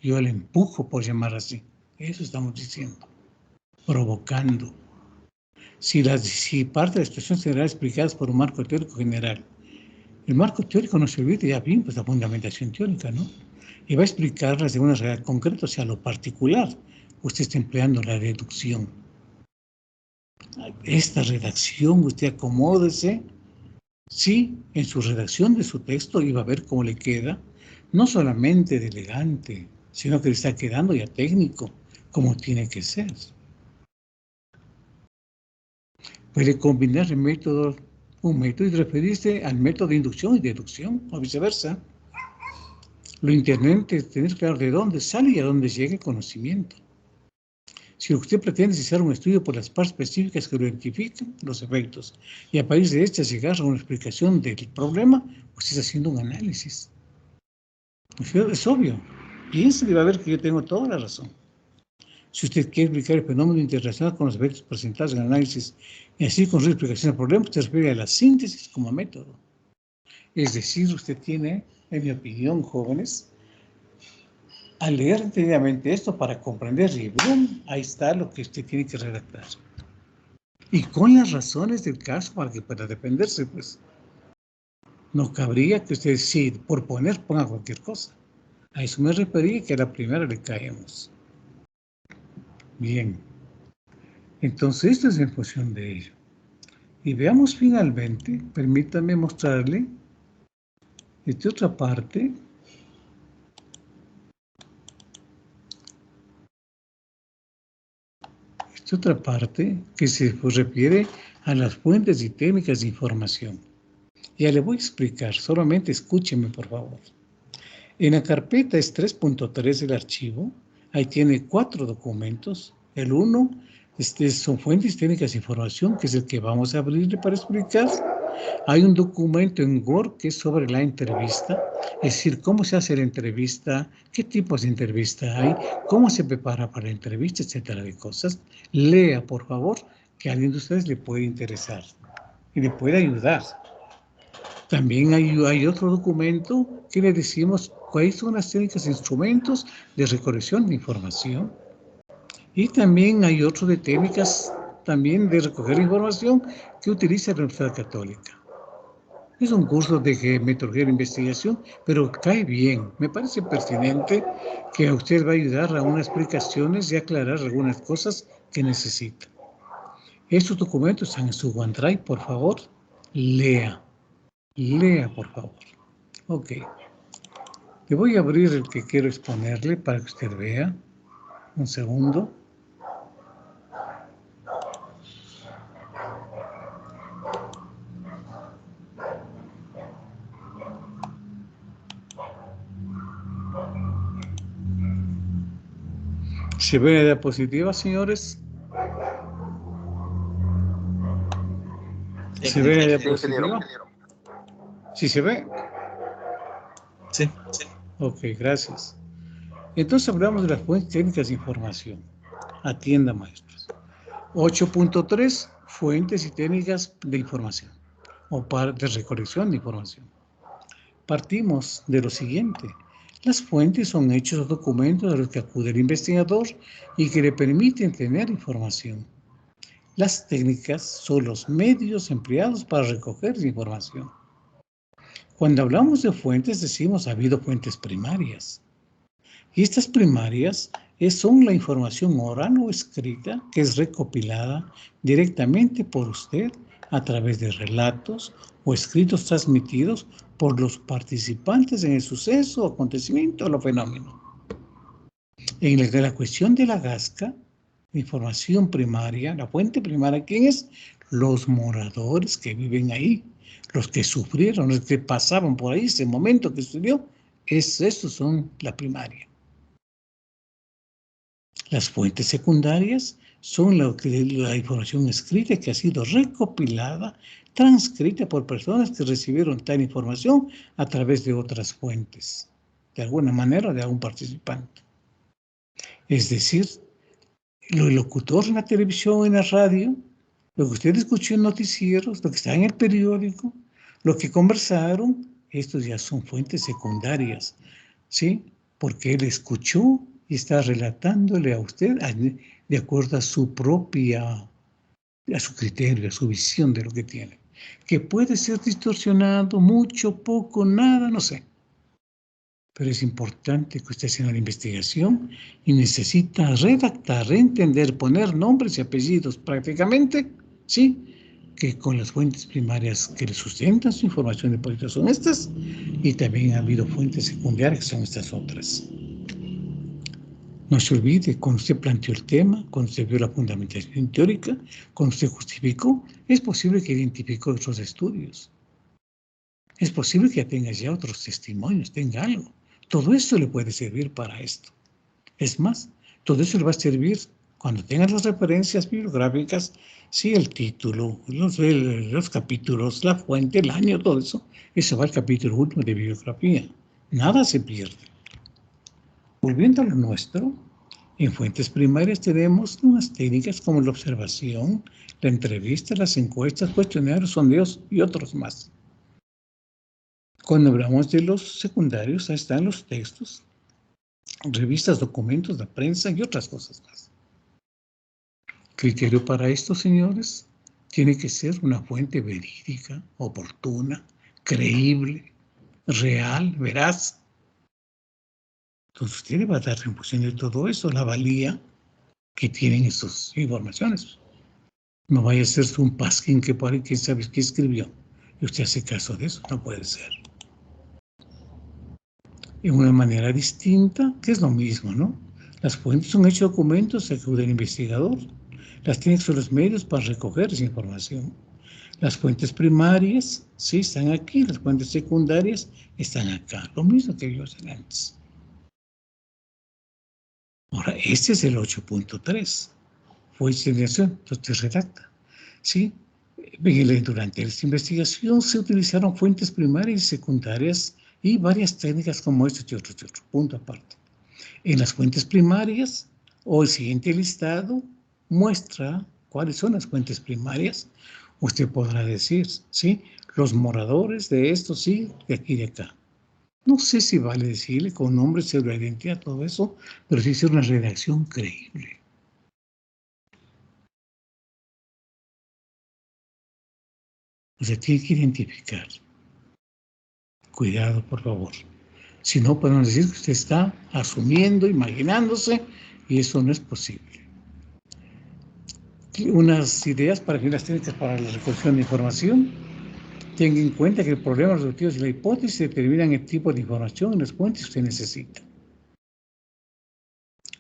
Yo le empujo, por llamar así. Eso estamos diciendo. Provocando. Si parte de las situaciones generales explicadas por un marco teórico general, el marco teórico no se olvide ya bien, pues la fundamentación teórica, ¿no? Y va a explicarlas de una realidad concreta, o sea, lo particular. Usted está empleando la deducción. Esta redacción, usted acomódese. Sí, en su redacción de su texto iba a ver cómo le queda, no solamente de elegante, sino que le está quedando ya técnico, como tiene que ser. Puede combinar un método y referirse al método de inducción y deducción, o viceversa. Lo interesante es tener claro de dónde sale y a dónde llega el conocimiento. Si usted pretende hacer un estudio por las partes específicas que lo identifican, los efectos, y a partir de estas llegar a una explicación del problema, usted está haciendo un análisis. Es obvio. Piense y va a ver que yo tengo toda la razón. Si usted quiere explicar el fenómeno internacional con los efectos presentados en el análisis y así con su explicación del problema, usted refiere a la síntesis como método. Es decir, usted tiene, en mi opinión, jóvenes, al leer detenidamente esto para comprender y ¡boom! Ahí está lo que usted tiene que redactar. Y con las razones del caso para que pueda defenderse, pues. No cabría que usted, sí, por poner, ponga cualquier cosa. A eso me refería, que a la primera le caemos. Bien. Entonces, esto es en función de ello. Y veamos finalmente, permítanme mostrarle, esta otra parte. Esta otra parte que se refiere a las fuentes y técnicas de información. Ya le voy a explicar, solamente escúcheme, por favor. En la carpeta es 3.3 del archivo, ahí tiene 4 documentos. El 1 son fuentes técnicas de información, que es el que vamos a abrirle para explicar. Hay un documento en Word que es sobre la entrevista, es decir, cómo se hace la entrevista, qué tipos de entrevista hay, cómo se prepara para la entrevista, etcétera, de cosas. Lea, por favor, que a alguien de ustedes le puede interesar y le puede ayudar. También hay otro documento que le decimos cuáles son las técnicas e instrumentos de recolección de información. Y también hay otro de técnicas también de recoger información que utiliza la Universidad Católica. Es un curso de metodología de investigación, pero cae bien. Me parece pertinente que a usted va a ayudar a unas explicaciones y aclarar algunas cosas que necesita. Estos documentos están en su OneDrive, por favor, lea. Lea, por favor. Ok. Le voy a abrir el que quiero exponerle para que usted vea. Un segundo. ¿Se ve la diapositiva, señores? ¿Se ve la diapositiva? ¿Sí se ve? Sí. Ok, gracias. Entonces hablamos de las fuentes técnicas de información. Atienda, maestros. 8.3, fuentes y técnicas de información o de recolección de información. Partimos de lo siguiente. Las fuentes son hechos o documentos a los que acude el investigador y que le permiten tener información. Las técnicas son los medios empleados para recoger esa información. Cuando hablamos de fuentes, decimos ha habido fuentes primarias. Y estas primarias son la información oral o escrita que es recopilada directamente por usted a través de relatos o escritos transmitidos por los participantes en el suceso, acontecimiento o fenómeno. En la cuestión de la Gasca, la información primaria, la fuente primaria, ¿quién es? Los moradores que viven ahí, los que sufrieron, los que pasaban por ahí, ese momento que sucedió, esos son la primaria. Las fuentes secundarias son la información escrita que ha sido recopilada, transcrita por personas que recibieron tal información a través de otras fuentes, de alguna manera de algún participante. Es decir, el locutor en la televisión, en la radio, lo que usted escuchó en noticieros, lo que está en el periódico, lo que conversaron, estos ya son fuentes secundarias, ¿sí? Porque él escuchó y está relatándole a usted de acuerdo a su criterio, a su visión de lo que tiene. Que puede ser distorsionado, mucho, poco, nada, no sé. Pero es importante que usted haga una investigación y necesita redactar, entender, poner nombres y apellidos prácticamente, ¿sí? Que con las fuentes primarias que le sustentan su información de política son estas, y también ha habido fuentes secundarias que son estas otras. No se olvide, cuando usted planteó el tema, cuando usted vio la fundamentación teórica, cuando usted justificó, es posible que identificó otros estudios. Es posible que tenga ya otros testimonios, tenga algo. Todo esto le puede servir para esto. Es más, todo eso le va a servir cuando tenga las referencias bibliográficas, sí, el título, los capítulos, la fuente, el año, todo eso. Eso va al capítulo 1 de bibliografía. Nada se pierde. Volviendo a lo nuestro, en fuentes primarias tenemos unas técnicas como la observación, la entrevista, las encuestas, cuestionarios, sondeos y otros más. Cuando hablamos de los secundarios, ahí están los textos, revistas, documentos, la prensa y otras cosas más. Criterio para esto, señores, tiene que ser una fuente verídica, oportuna, creíble, real, veraz. Entonces usted le va a dar en función de todo eso la valía que tienen esas informaciones. No vaya a ser un pasquín que por ahí quién sabe qué escribió. Y usted hace caso de eso, no puede ser. En una manera distinta, que es lo mismo, ¿no? Las fuentes son hechos documentos que acude el investigador. Las técnicas son los medios para recoger esa información. Las fuentes primarias, sí, están aquí. Las fuentes secundarias están acá. Lo mismo que vimos antes. Ahora, este es el 8.3. Fue investigación, entonces redacta. ¿Sí? Durante esta investigación se utilizaron fuentes primarias y secundarias y varias técnicas como este y otro, punto aparte. En las fuentes primarias, o el siguiente listado, muestra cuáles son las fuentes primarias. Usted podrá decir, ¿sí? Los moradores de esto, sí, de aquí y de acá. No sé si vale decirle con nombre, cédula de identidad, todo eso, pero sí es una redacción creíble. O sea, tiene que identificar. Cuidado, por favor. Si no, podemos decir que usted está asumiendo, imaginándose, y eso no es posible. Unas ideas para que las técnicas para la recolección de información. Tenga en cuenta que el problema, los objetivos y la hipótesis determinan el tipo de información y las fuentes que usted necesita.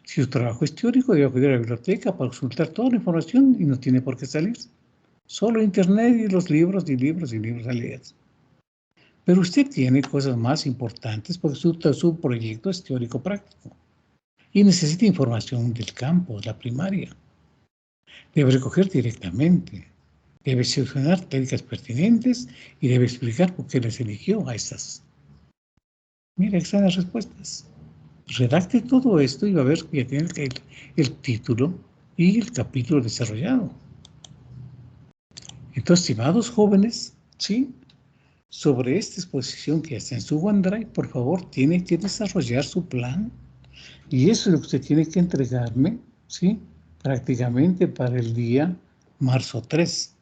Si su trabajo es teórico, debe acudir a la biblioteca para consultar toda la información y no tiene por qué salir. Solo Internet y los libros y libros y libros a leer. Pero usted tiene cosas más importantes porque su proyecto es teórico práctico y necesita información del campo, la primaria. Debe recoger directamente, debe seleccionar técnicas pertinentes y debe explicar por qué las eligió a estas. Mira, están las respuestas. Redacte todo esto y va a ver que ya tiene el título y el capítulo desarrollado. Entonces, estimados jóvenes, ¿sí? sobre esta exposición que está en su OneDrive, por favor, tiene que desarrollar su plan. Y eso es lo que usted tiene que entregarme, ¿sí? Prácticamente para el día marzo 3.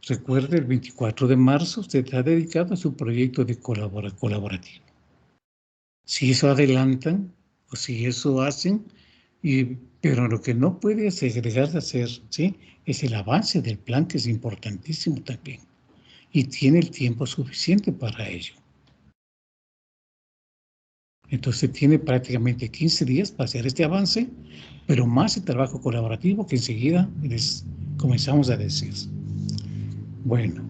Recuerde, el 24 de marzo usted está dedicado a su proyecto de colaborativo. Si eso adelantan, o si eso hacen, pero lo que no puede segregar de hacer, ¿sí? Es el avance del plan, que es importantísimo también. Y tiene el tiempo suficiente para ello. Entonces tiene prácticamente 15 días para hacer este avance, pero más el trabajo colaborativo que enseguida les comenzamos a decir. Bueno,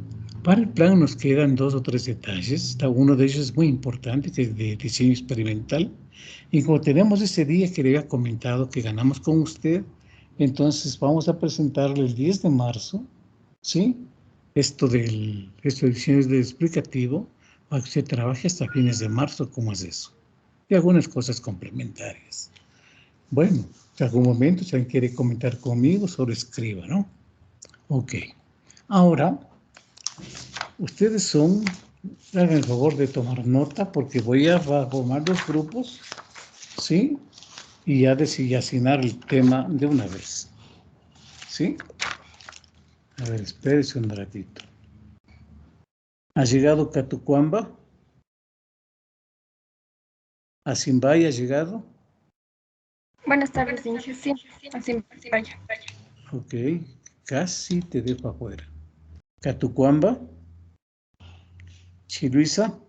para el plan nos quedan 2 o 3 detalles. Uno de ellos es muy importante, que es de diseño experimental. Y como tenemos ese día que le había comentado que ganamos con usted, entonces vamos a presentarle el 10 de marzo, ¿sí? Esto de diseño explicativo, para que usted trabaje hasta fines de marzo, ¿cómo es eso? Y algunas cosas complementarias. Bueno, en algún momento, si alguien quiere comentar conmigo, solo escriba, ¿no? Ok. Ahora, ustedes hagan el favor de tomar nota, porque voy a formar los grupos, ¿sí? Y ya decidí asignar el tema de una vez, ¿sí? A ver, espérese un ratito. ¿Ha llegado Catucuamba? ¿Asimbay ha llegado? Buenas tardes, Inge. Sí, así vaya. Ok, casi te dejo afuera. ¿Catucuamba? ¿Chiluisa?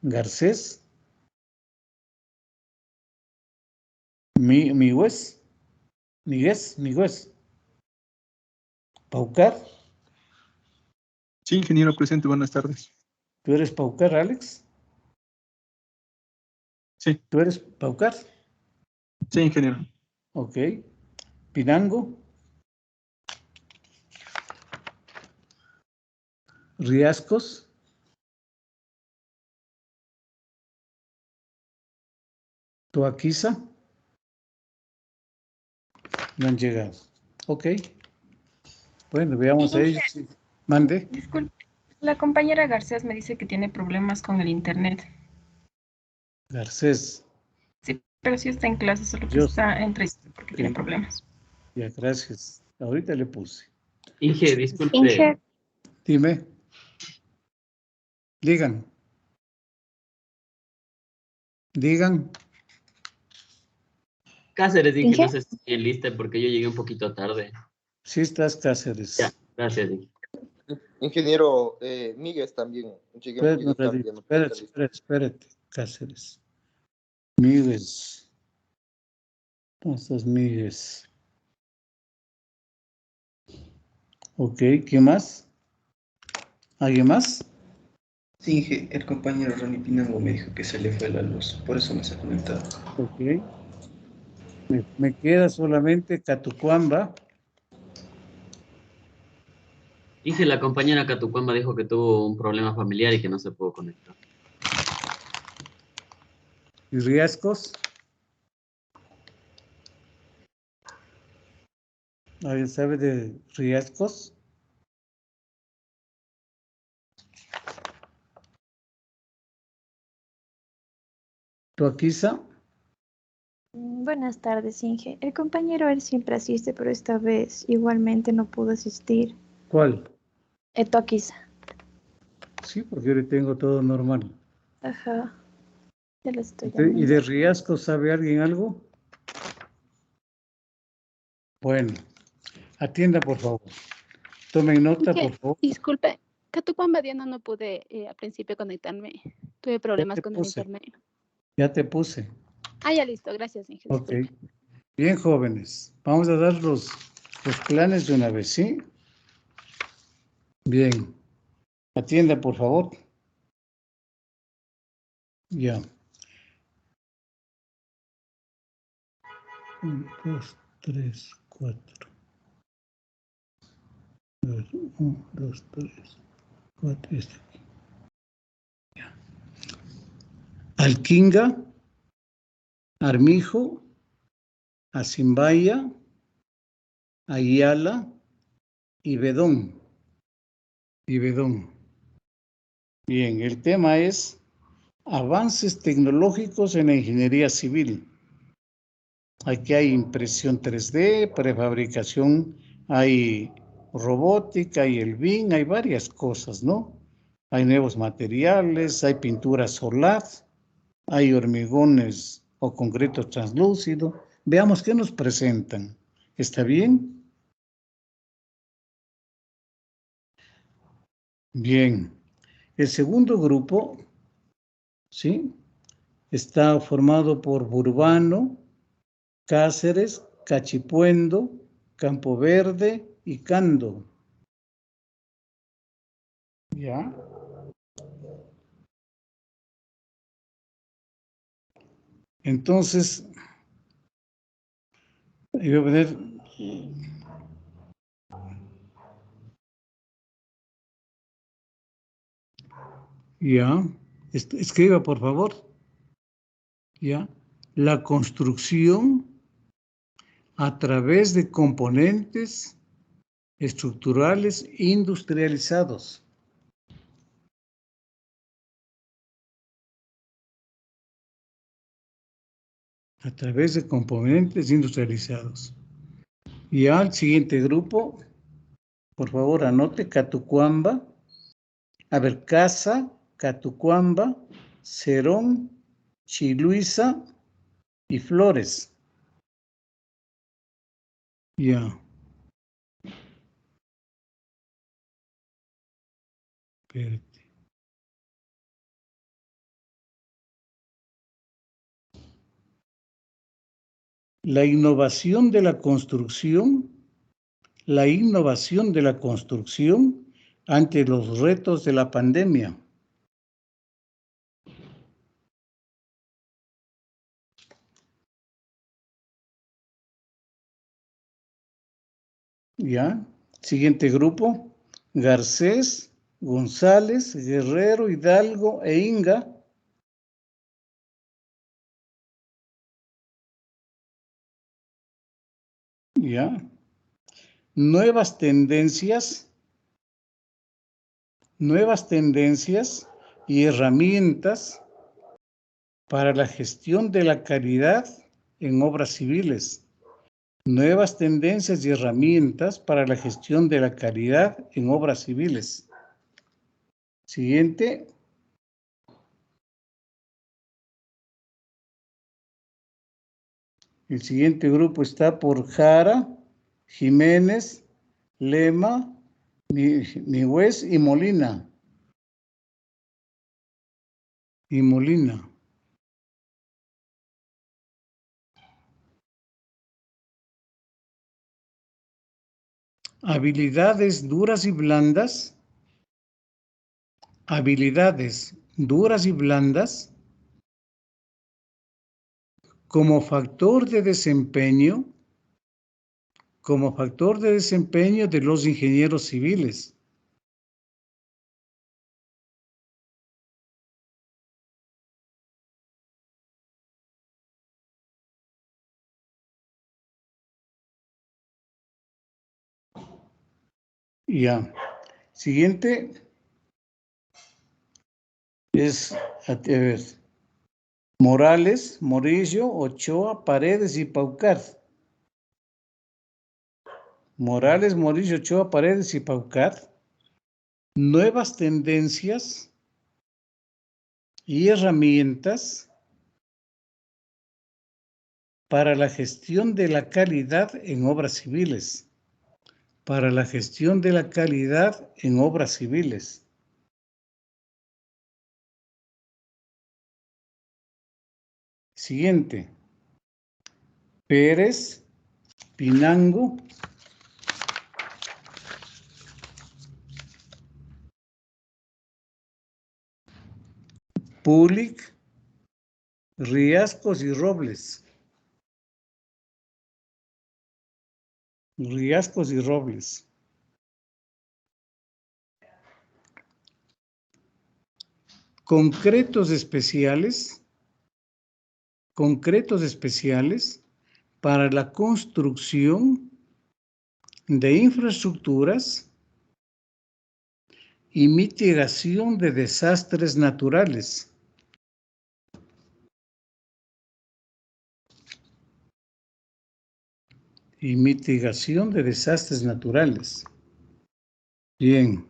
¿Garcés? ¿Migüez? ¿Migüez? ¿Paucar? Sí, ingeniero presente, buenas tardes. ¿Tú eres Paucar, Alex? Sí, ¿Tú eres Paucar? sí, ingeniero. Ok. ¿Pinango? ¿Riascos? ¿Toaquiza? No han llegado. Ok. Bueno, veamos a ellos. Sí. Mande. Disculpe, la compañera Garcés me dice que tiene problemas con el internet. Garcés. Sí, pero sí está en clase, solo que Yo. está en triste porque tiene Sí. problemas. Ya, gracias. Ahorita le puse. Inge, disculpe. Inge, Dime. Digan. Digan. Cáceres, Inge, Inge, no sé si estoy en lista porque yo llegué un poquito tarde. Sí estás, Ya, Cáceres. gracias, Inge. Ingeniero Míguez también, llegué un Espérate un poquito tarde, ratito. ya me encuentro listo. Espérate. Cáceres. Míguez. Entonces, Míguez. Ok, ¿qué más? ¿Alguien más? Sí, Inge, el compañero Ronnie Pinango me dijo que se le fue la luz, por eso no se ha conectado. Ok. Me queda solamente Catucuamba. Inge, la compañera Catucuamba dijo que tuvo un problema familiar y que no se pudo conectar. ¿Y Riascos? ¿Alguien sabe de Riascos? ¿Toaquiza? buenas tardes, Inge. El compañero él siempre asiste, pero esta vez igualmente no pudo asistir. ¿Cuál? Toquiza. Sí, porque yo le tengo todo normal. Ajá, ya lo estoy ¿Y llamando. de Riascos sabe alguien algo? Bueno, atienda, por favor. Tomen nota, Inge, por favor. disculpe, Catucuamba Diana no pude al principio conectarme. Tuve problemas con el internet. Ya te puse. Ah, ya listo, gracias, Inge, Ok. disculpe. Bien, jóvenes. Vamos a dar los planes de una vez, ¿sí? Bien. Atienda, por favor. Ya. 1, 2, 3, 4. 1, 2, 3, 4. Este aquí. Ya. Alquinga, Armijo, Asimbaya, Ayala y Bedón. y Bedón. Bien, el tema es avances tecnológicos en la ingeniería civil. Aquí hay impresión 3D, prefabricación, hay robótica, hay el BIM, hay varias cosas, ¿no? Hay nuevos materiales, hay pintura solar, hay hormigones o concreto translúcido. Veamos qué nos presentan. ¿Está bien? Bien. El segundo grupo, ¿sí? Está formado por Burbano, Cáceres, Cachipuendo, Campo Verde y Cando. ¿Ya? Entonces, voy a poner... Ya. Escriba, por favor. Ya. La construcción a través de componentes estructurales industrializados. A través de componentes industrializados. Y al siguiente grupo, por favor, anote Catucuamba. A ver, Casa, Catucuamba, Cerón, Chiluiza y Flores. Ya. Espérate. La innovación de la construcción ante los retos de la pandemia. ¿Ya? Siguiente grupo, Garcés, González, Guerrero, Hidalgo e Inga. ¿Ya? Nuevas tendencias y herramientas para la gestión de la calidad en obras civiles. Nuevas tendencias y herramientas para la gestión de la calidad en obras civiles. Siguiente. El siguiente grupo está por Jara, Jiménez, Lema, Migüez y Molina. Habilidades duras y blandas. Como factor de desempeño de los ingenieros civiles. Ya. Siguiente es, a ver, Morales, Morillo, Ochoa, Paredes y Paucar. Morales, Morillo, Ochoa, Paredes y Paucar. Nuevas tendencias y herramientas para la gestión de la calidad en obras civiles. Siguiente. Pérez, Pinango, Pulic, Riascos y Robles. Concretos especiales para la construcción de infraestructuras y mitigación de desastres naturales. Y mitigación de desastres naturales. Bien.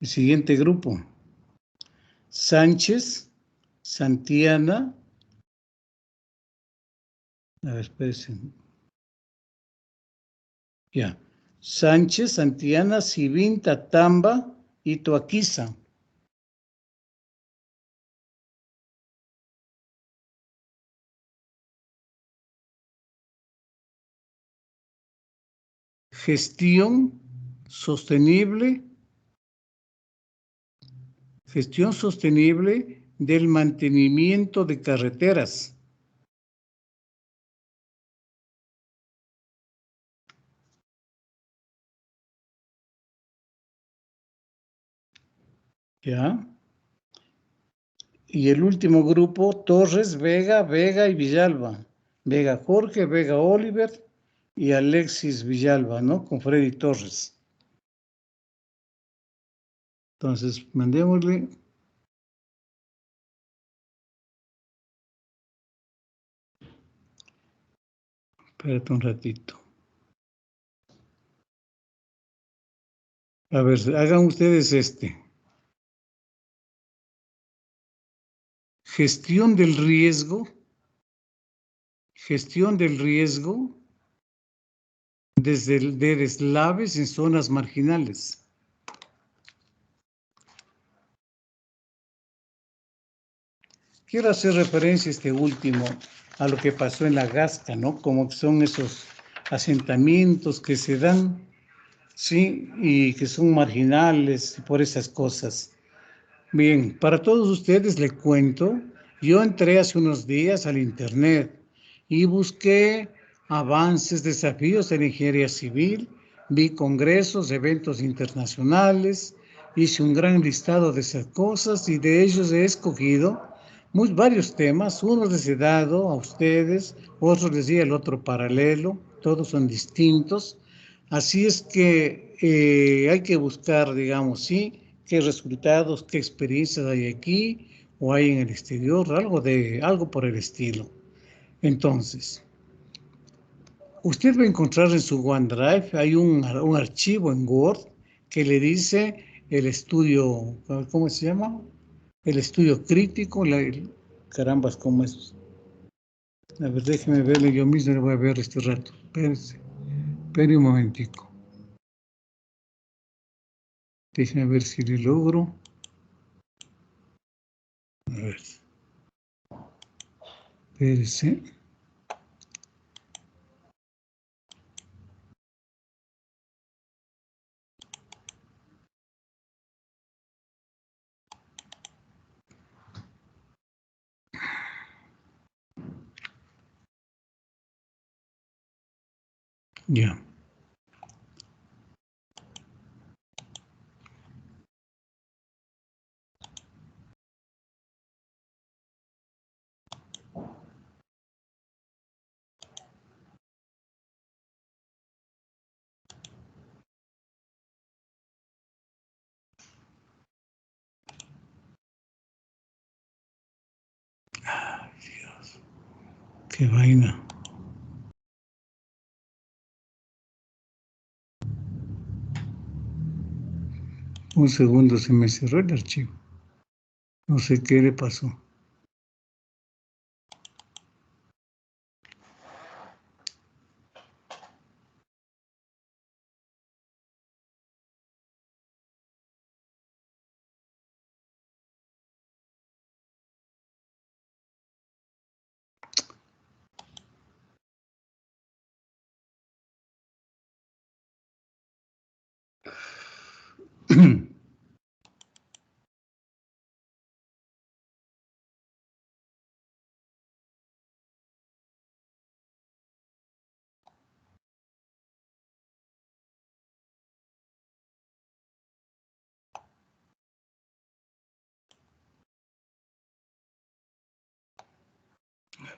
El siguiente grupo. Sánchez, Santiana. A ver, espérense. Ya. Sánchez, Santiana, Sivinta, Tamba y Toaquiza. Gestión sostenible del mantenimiento de carreteras. ¿Ya? Y el último grupo, Torres, Vega y Villalba. Vega Jorge, Vega Oliver y Alexis Villalba, ¿no? Con Freddy Torres. Entonces, mandémosle. Espérate un ratito. A ver, hagan ustedes este. Gestión del riesgo desde de deslaves en zonas marginales. Quiero hacer referencia este último a lo que pasó en la Gasca, ¿no? Como que son esos asentamientos que se dan, ¿sí? Y que son marginales por esas cosas. Bien, para todos ustedes les cuento, yo entré hace unos días al internet y busqué avances, desafíos de la ingeniería civil, vi congresos, eventos internacionales, hice un gran listado de esas cosas y de ellos he escogido varios temas, unos les he dado a ustedes, otros les di el otro paralelo, todos son distintos, así es que hay que buscar, digamos, sí, qué resultados, qué experiencias hay aquí o hay en el exterior, algo por el estilo. Entonces, usted va a encontrar en su OneDrive, hay un archivo en Word que le dice el estudio, ¿cómo se llama? El estudio crítico, carambas, ¿cómo es? A ver, déjeme verle, yo mismo le voy a ver este rato. Espere un momentico. Déjeme ver si le logro. A ver. Espérese. Ya. Ay, Dios. Qué vaina. Un segundo, se me cerró el archivo. No sé qué le pasó.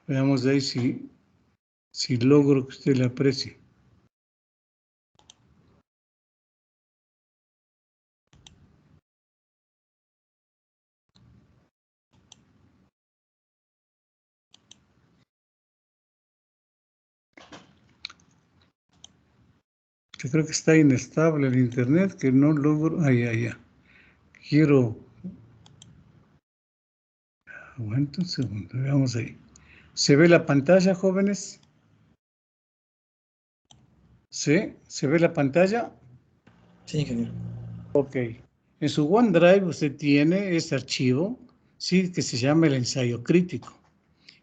Veamos ahí si logro que usted le aprecie. Que creo que está inestable el internet, que no logro. Ya. Quiero. Aguanta un segundo, veamos ahí. ¿Se ve la pantalla, jóvenes? ¿Sí? ¿Se ve la pantalla? Sí, ingeniero. Ok. En su OneDrive usted tiene este archivo, ¿sí? Que se llama el ensayo crítico.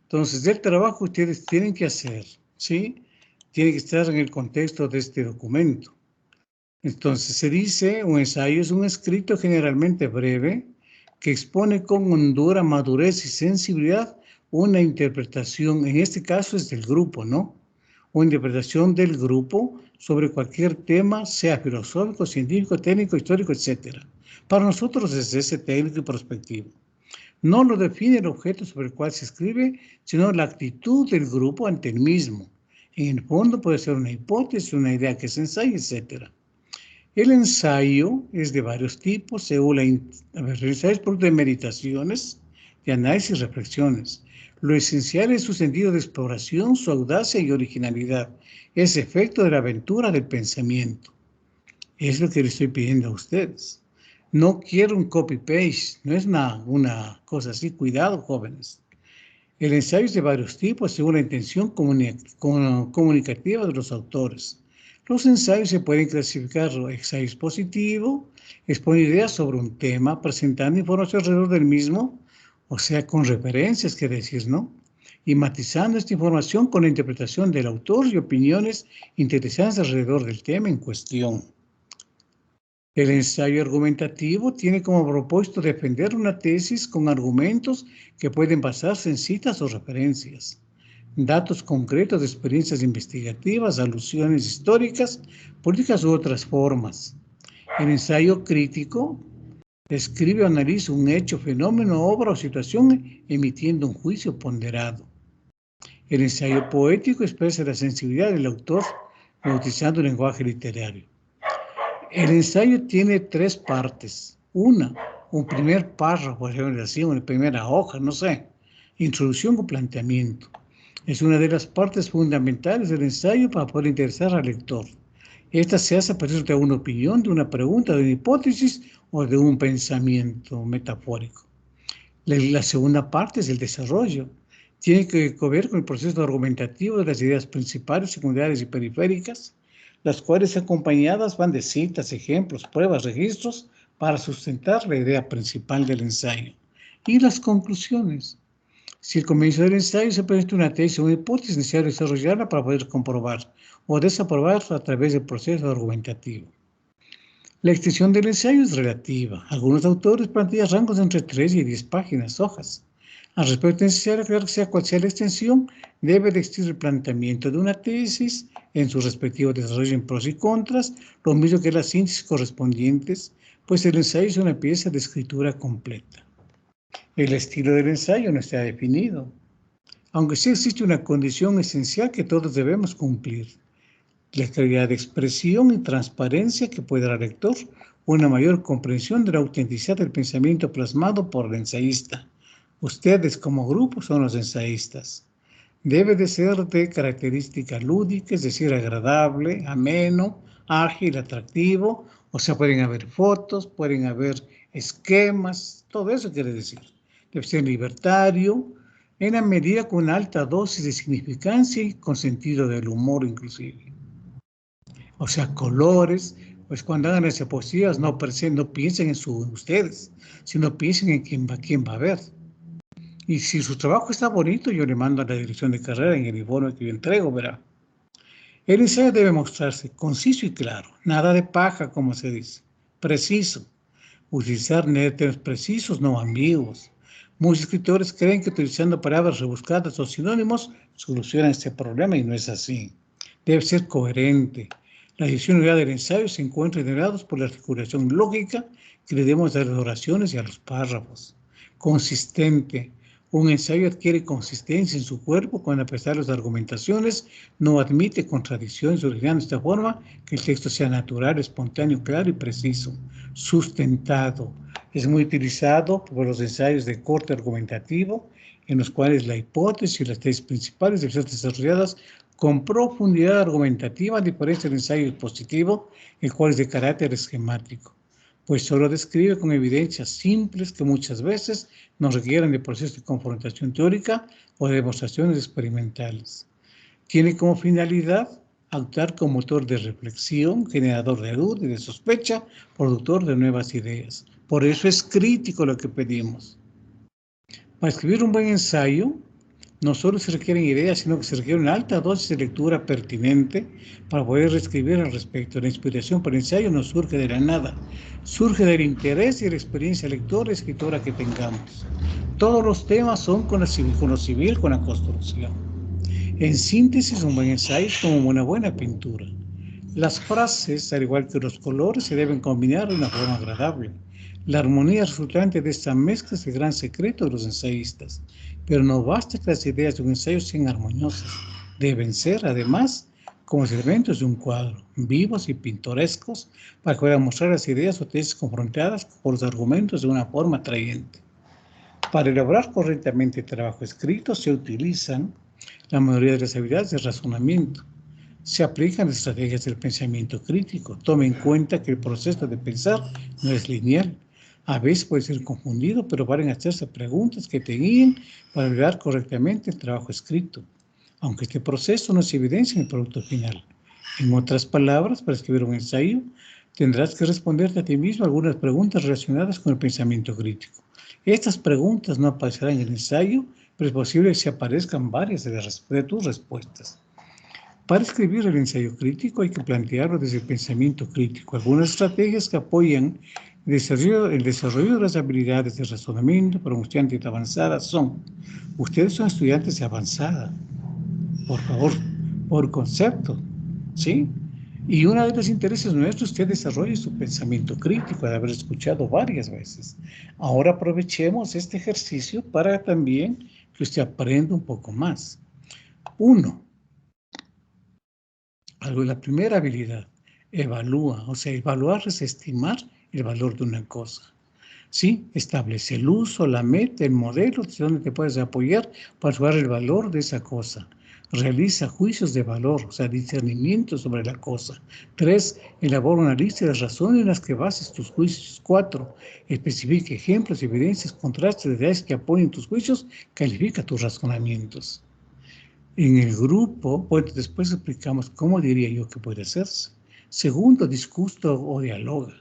Entonces, del trabajo ustedes tienen que hacer, ¿sí? Tiene que estar en el contexto de este documento. Entonces, se dice, un ensayo es un escrito generalmente breve que expone con hondura, madurez y sensibilidad una interpretación, en este caso es del grupo, ¿no? Una interpretación del grupo sobre cualquier tema, sea filosófico, científico, técnico, histórico, etc. Para nosotros es ese técnico y prospectivo. No lo define el objeto sobre el cual se escribe, sino la actitud del grupo ante el mismo. En el fondo puede ser una hipótesis, una idea que se ensaya, etc. El ensayo es de varios tipos, según el ensayo es producto de meditaciones, de análisis y reflexiones. Lo esencial es su sentido de exploración, su audacia y originalidad. Es efecto de la aventura del pensamiento. Es lo que le estoy pidiendo a ustedes. No quiero un copy-paste, no es una cosa así. Cuidado, jóvenes. El ensayo es de varios tipos según la intención comunicativa de los autores. Los ensayos se pueden clasificar ensayo expositivo, expone ideas sobre un tema, presentando información alrededor del mismo, o sea, con referencias, quiere decir, ¿no? Y matizando esta información con la interpretación del autor y opiniones interesantes alrededor del tema en cuestión. El ensayo argumentativo tiene como propósito defender una tesis con argumentos que pueden basarse en citas o referencias, datos concretos de experiencias investigativas, alusiones históricas, políticas u otras formas. El ensayo crítico describe o analiza un hecho, fenómeno, obra o situación emitiendo un juicio ponderado. El ensayo poético expresa la sensibilidad del autor utilizando el lenguaje literario. El ensayo tiene tres partes. Un primer párrafo, por ejemplo, así, una primera hoja, no sé. Introducción o planteamiento. Es una de las partes fundamentales del ensayo para poder interesar al lector. Esta se hace a partir de una opinión, de una pregunta, de una hipótesis o de un pensamiento metafórico. La segunda parte es el desarrollo. Tiene que ver con el proceso argumentativo de las ideas principales, secundarias y periféricas, las cuales acompañadas van de citas, ejemplos, pruebas, registros, para sustentar la idea principal del ensayo. Y las conclusiones. Si al comienzo del ensayo se presenta una tesis o una hipótesis, es necesario desarrollarla para poder comprobar o desaprobar a través del proceso argumentativo. La extensión del ensayo es relativa. Algunos autores plantean rangos de entre 3 y 10 páginas, hojas. Al respecto, es necesario aclarar que sea cual sea la extensión, debe de existir el planteamiento de una tesis en su respectivo desarrollo en pros y contras, lo mismo que las síntesis correspondientes, pues el ensayo es una pieza de escritura completa. El estilo del ensayo no está definido, aunque sí existe una condición esencial que todos debemos cumplir: la claridad de expresión y transparencia que puede dar al lector una mayor comprensión de la autenticidad del pensamiento plasmado por el ensayista. Ustedes como grupo son los ensayistas. Debe de ser de característica lúdica, es decir, agradable, ameno, ágil, atractivo. O sea, pueden haber fotos, pueden haber esquemas, todo eso quiere decir. Debe ser libertario, en la medida con una alta dosis de significancia y con sentido del humor inclusive. O sea, colores, pues cuando hagan las diapositivas no piensen en ustedes, sino piensen en quién va a ver. Y si su trabajo está bonito, yo le mando a la dirección de carrera en el informe que yo entrego, verá. El ensayo debe mostrarse conciso y claro, nada de paja, como se dice, preciso. Utilizar términos precisos, no ambiguos. Muchos escritores creen que utilizando palabras rebuscadas o sinónimos solucionan este problema y no es así. Debe ser coherente. La edición del ensayo se encuentra integrados por la articulación lógica que le demos a las oraciones y a los párrafos. Consistente. Un ensayo adquiere consistencia en su cuerpo cuando, a pesar de las argumentaciones, no admite contradicciones, originando de esta forma que el texto sea natural, espontáneo, claro y preciso. Sustentado. Es muy utilizado por los ensayos de corte argumentativo, en los cuales la hipótesis y las tesis principales deben ser desarrolladas con profundidad argumentativa, a diferencia del ensayo expositivo, el cual es de carácter esquemático, pues solo describe con evidencias simples que muchas veces no requieren de procesos de confrontación teórica o de demostraciones experimentales. Tiene como finalidad actuar como motor de reflexión, generador de duda y de sospecha, productor de nuevas ideas. Por eso es crítico lo que pedimos. Para escribir un buen ensayo, no solo se requieren ideas, sino que se requiere una alta dosis de lectura pertinente para poder escribir al respecto. La inspiración para el ensayo no surge de la nada, surge del interés y de la experiencia lectora y escritora que tengamos. Todos los temas son con lo civil, con la construcción. En síntesis, un buen ensayo es como una buena pintura. Las frases, al igual que los colores, se deben combinar de una forma agradable. La armonía resultante de esta mezcla es el gran secreto de los ensayistas. Pero no basta que las ideas de un ensayo sean armoniosas. Deben ser, además, como elementos de un cuadro, vivos y pintorescos, para que puedan mostrar las ideas o tesis confrontadas por los argumentos de una forma atrayente. Para elaborar correctamente el trabajo escrito se utilizan la mayoría de las habilidades de razonamiento. Se aplican las estrategias del pensamiento crítico. Tome en cuenta que el proceso de pensar no es lineal. A veces puede ser confundido, pero valen hacerse preguntas que te guíen para elaborar correctamente el trabajo escrito, aunque este proceso no se evidencia en el producto final. En otras palabras, para escribir un ensayo, tendrás que responderte a ti mismo algunas preguntas relacionadas con el pensamiento crítico. Estas preguntas no aparecerán en el ensayo, pero es posible que se aparezcan varias de tus respuestas. Para escribir el ensayo crítico hay que plantearlo desde el pensamiento crítico. Algunas estrategias que apoyan el desarrollo de las habilidades de razonamiento para un estudiante de avanzada son: ustedes son estudiantes de avanzada, por favor, por concepto, ¿sí? Y uno de los intereses nuestros, usted desarrolle su pensamiento crítico, de haber escuchado varias veces. Ahora aprovechemos este ejercicio para también que usted aprenda un poco más. 1. La primera habilidad, evalúa. O sea, evaluar es estimar el valor de una cosa. ¿Sí? Establece el uso, la meta, el modelo, de donde te puedes apoyar para evaluar el valor de esa cosa. Realiza juicios de valor, o sea, discernimiento sobre la cosa. 3. Elabora una lista de razones en las que bases tus juicios. 4. Especifica ejemplos, evidencias, contrastes, detalles que apoyen tus juicios. Califica tus razonamientos. En el grupo, pues después explicamos cómo diría yo que puede hacerse. Segundo, discute o dialoga.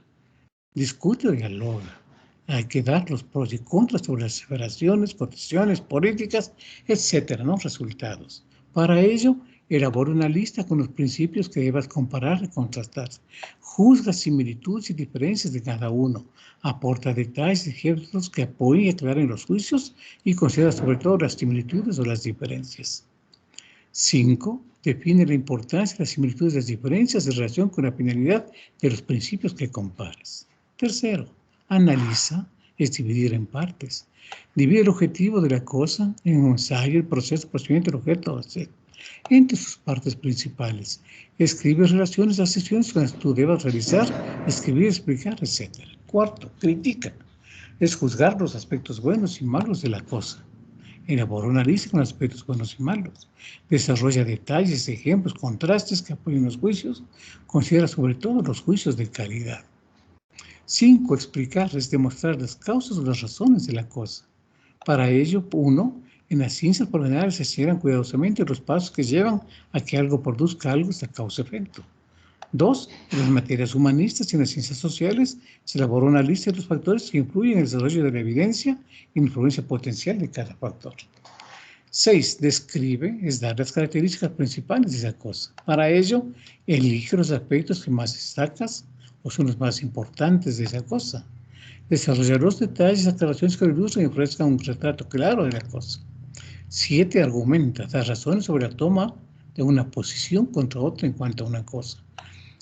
Discute o dialoga. Hay que dar los pros y contras sobre las aseveraciones, condiciones políticas, etcétera, ¿no? Resultados. Para ello, elabora una lista con los principios que debas comparar y contrastar. Juzga similitudes y diferencias de cada uno. Aporta detalles y ejemplos que apoyen y aclaren los juicios y considera sobre todo las similitudes o las diferencias. 5. Define la importancia de las similitudes y las diferencias en relación con la finalidad de los principios que compares. 3. Analiza, es dividir en partes. Divide el objetivo de la cosa en un ensayo, el proceso, el procedimiento, el objeto, etc. Entre sus partes principales. Escribe relaciones a sesiones con las que tú debas realizar, escribir, explicar, etc. 4. Critica. Es juzgar los aspectos buenos y malos de la cosa. Elabora una lista con aspectos buenos y malos. Desarrolla detalles, ejemplos, contrastes que apoyen los juicios. Considera sobre todo los juicios de calidad. 5. Explicar es demostrar las causas o las razones de la cosa. Para ello, 1. En las ciencias por lo general se señalan cuidadosamente los pasos que llevan a que algo produzca algo, esta causa-efecto. 2. En las materias humanistas y en las ciencias sociales se elabora una lista de los factores que influyen en el desarrollo de la evidencia y la influencia potencial de cada factor. 6. Describe, es dar las características principales de esa cosa. Para ello, elige los aspectos que más destacas o son los más importantes de esa cosa. Desarrolla los detalles y aclaraciones que ilustren y ofrezcan un retrato claro de la cosa. 7. Argumenta, da razones sobre la toma de una posición contra otra en cuanto a una cosa.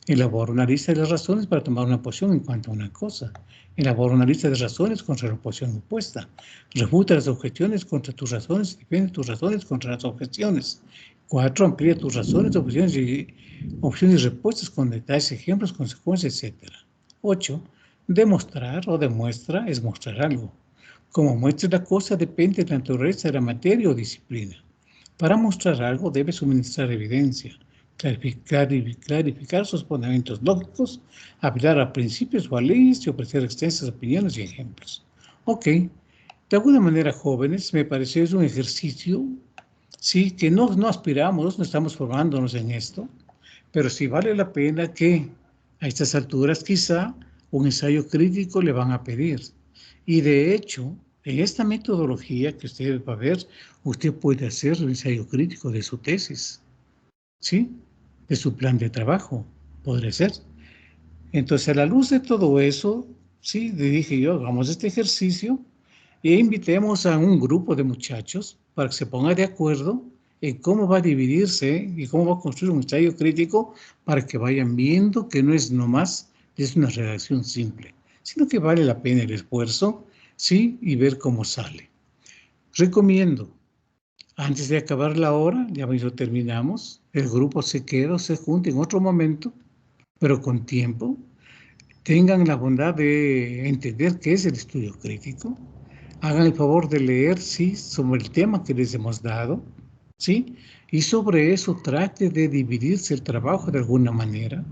Elabora una lista de las razones para tomar una posición en cuanto a una cosa. Elabora una lista de razones contra la posición opuesta. Refuta las objeciones contra tus razones y defiende tus razones contra las objeciones. 4. Amplía tus razones, opciones y respuestas con detalles, ejemplos, consecuencias, etc. 8. Demostrar o demuestra es mostrar algo. Como muestres la cosa depende de la naturaleza de la materia o disciplina. Para mostrar algo debe suministrar evidencia, clarificar sus fundamentos lógicos, apelar a principios o a leyes y ofrecer extensas opiniones y ejemplos. Ok, de alguna manera, jóvenes, me parece es un ejercicio, sí, que no aspiramos, no estamos formándonos en esto, pero sí vale la pena que a estas alturas quizá un ensayo crítico le van a pedir. Y de hecho, en esta metodología que usted va a ver, usted puede hacer un ensayo crítico de su tesis, ¿sí? De su plan de trabajo, podría ser. Entonces, a la luz de todo eso, sí, le dije yo, hagamos este ejercicio e invitemos a un grupo de muchachos para que se pongan de acuerdo en cómo va a dividirse y cómo va a construir un ensayo crítico para que vayan viendo que no es nomás, es una redacción simple, sino que vale la pena el esfuerzo, sí, y ver cómo sale. Recomiendo, antes de acabar la hora, ya mismo terminamos, el grupo se queda, se junta en otro momento, pero con tiempo, tengan la bondad de entender qué es el estudio crítico, hagan el favor de leer, sí, sobre el tema que les hemos dado, ¿sí? Y sobre eso trate de dividirse el trabajo de alguna manera.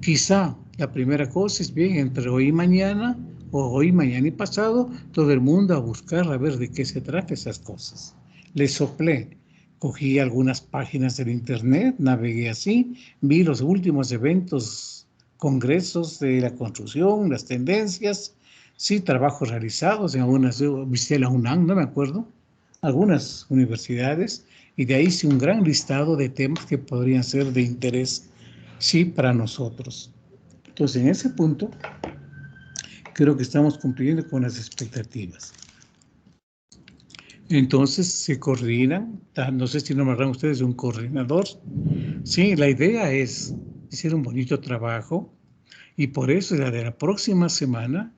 Quizá la primera cosa es bien, entre hoy y mañana, o hoy, mañana y pasado, todo el mundo a buscar a ver de qué se trata esas cosas. Les soplé, cogí algunas páginas del internet, navegué así, vi los últimos eventos, congresos de la construcción, las tendencias, sí, trabajos realizados en algunas, visité la UNAM, no me acuerdo, algunas universidades, y de ahí hice un gran listado de temas que podrían ser de interés, sí, para nosotros. Entonces, en ese punto, creo que estamos cumpliendo con las expectativas. Entonces, se coordinan, no sé si nombrarán ustedes un coordinador. Sí, la idea es hacer un bonito trabajo, y por eso la de la próxima semana,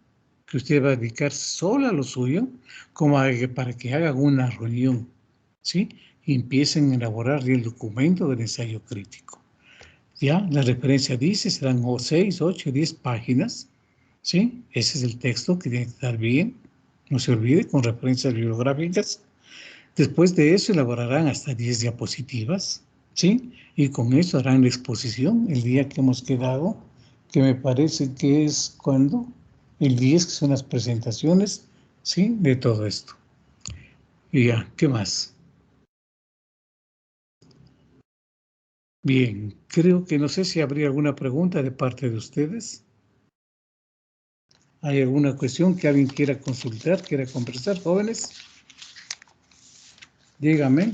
que usted va a dedicar solo a lo suyo, como para que hagan una reunión, ¿sí? Y empiecen a elaborar el documento del ensayo crítico. Ya, la referencia dice, serán 6, 8, 10 páginas, ¿sí? Ese es el texto que tiene que estar bien, no se olvide, con referencias bibliográficas. Después de eso elaborarán hasta 10 diapositivas, ¿sí? Y con eso harán la exposición el día que hemos quedado, que me parece que es cuando, el 10, que son las presentaciones, ¿sí? De todo esto. Y ya, ¿qué más? Bien, creo que no sé si habría alguna pregunta de parte de ustedes. ¿Hay alguna cuestión que alguien quiera consultar, quiera conversar, jóvenes? Dígame.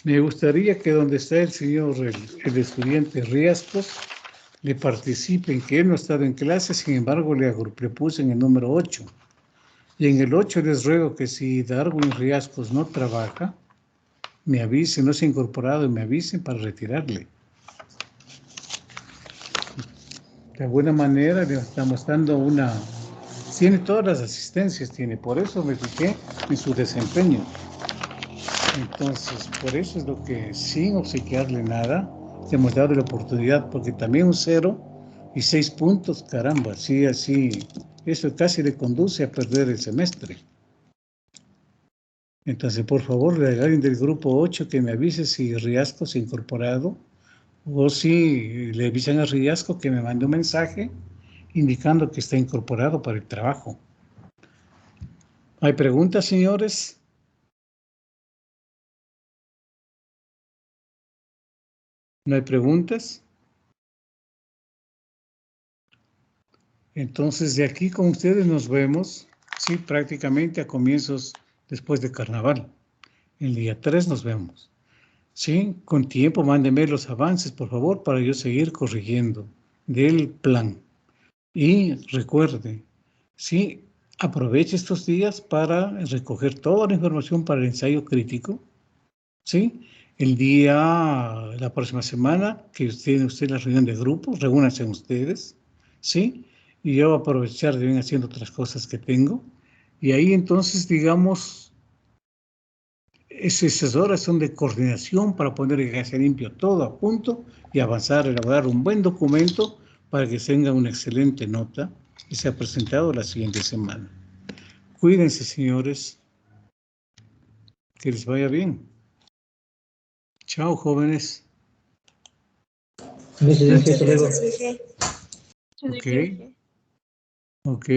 Me gustaría que donde está el señor, el estudiante Riascos, le participen, que él no ha estado en clase, sin embargo le puse en el número 8. Y en el 8 les ruego que si Darwin Riascos no trabaja, me avisen, no se ha incorporado, y me avisen para retirarle. De alguna manera le estamos dando una... Tiene todas las asistencias, tiene, por eso me fijé en su desempeño. Entonces, por eso es lo que, sin obsequiarle nada, le hemos dado la oportunidad, porque también un 0 y 6 puntos, caramba, sí, así, eso casi le conduce a perder el semestre. Entonces, por favor, de alguien del grupo 8 que me avise si Riasco se ha incorporado, o si le avisan a Riasco que me mande un mensaje indicando que está incorporado para el trabajo. ¿Hay preguntas, señores? ¿No hay preguntas? Entonces, de aquí con ustedes nos vemos, sí, prácticamente a comienzos después de Carnaval. El día 3 nos vemos. Sí, con tiempo, mándenme los avances, por favor, para yo seguir corrigiendo del plan. Y recuerde, sí, aproveche estos días para recoger toda la información para el ensayo crítico, ¿sí? La próxima semana, que usted la reunión de grupos, reúnanse ustedes, ¿sí? Y yo voy a aprovechar de bien haciendo otras cosas que tengo. Y ahí entonces, digamos, esas horas son de coordinación para poner el gas limpio todo a punto y avanzar, elaborar un buen documento para que tenga una excelente nota, y se ha presentado la siguiente semana. Cuídense, señores. Que les vaya bien. Chao, jóvenes. Muchas gracias, Inge. Ok. Ok.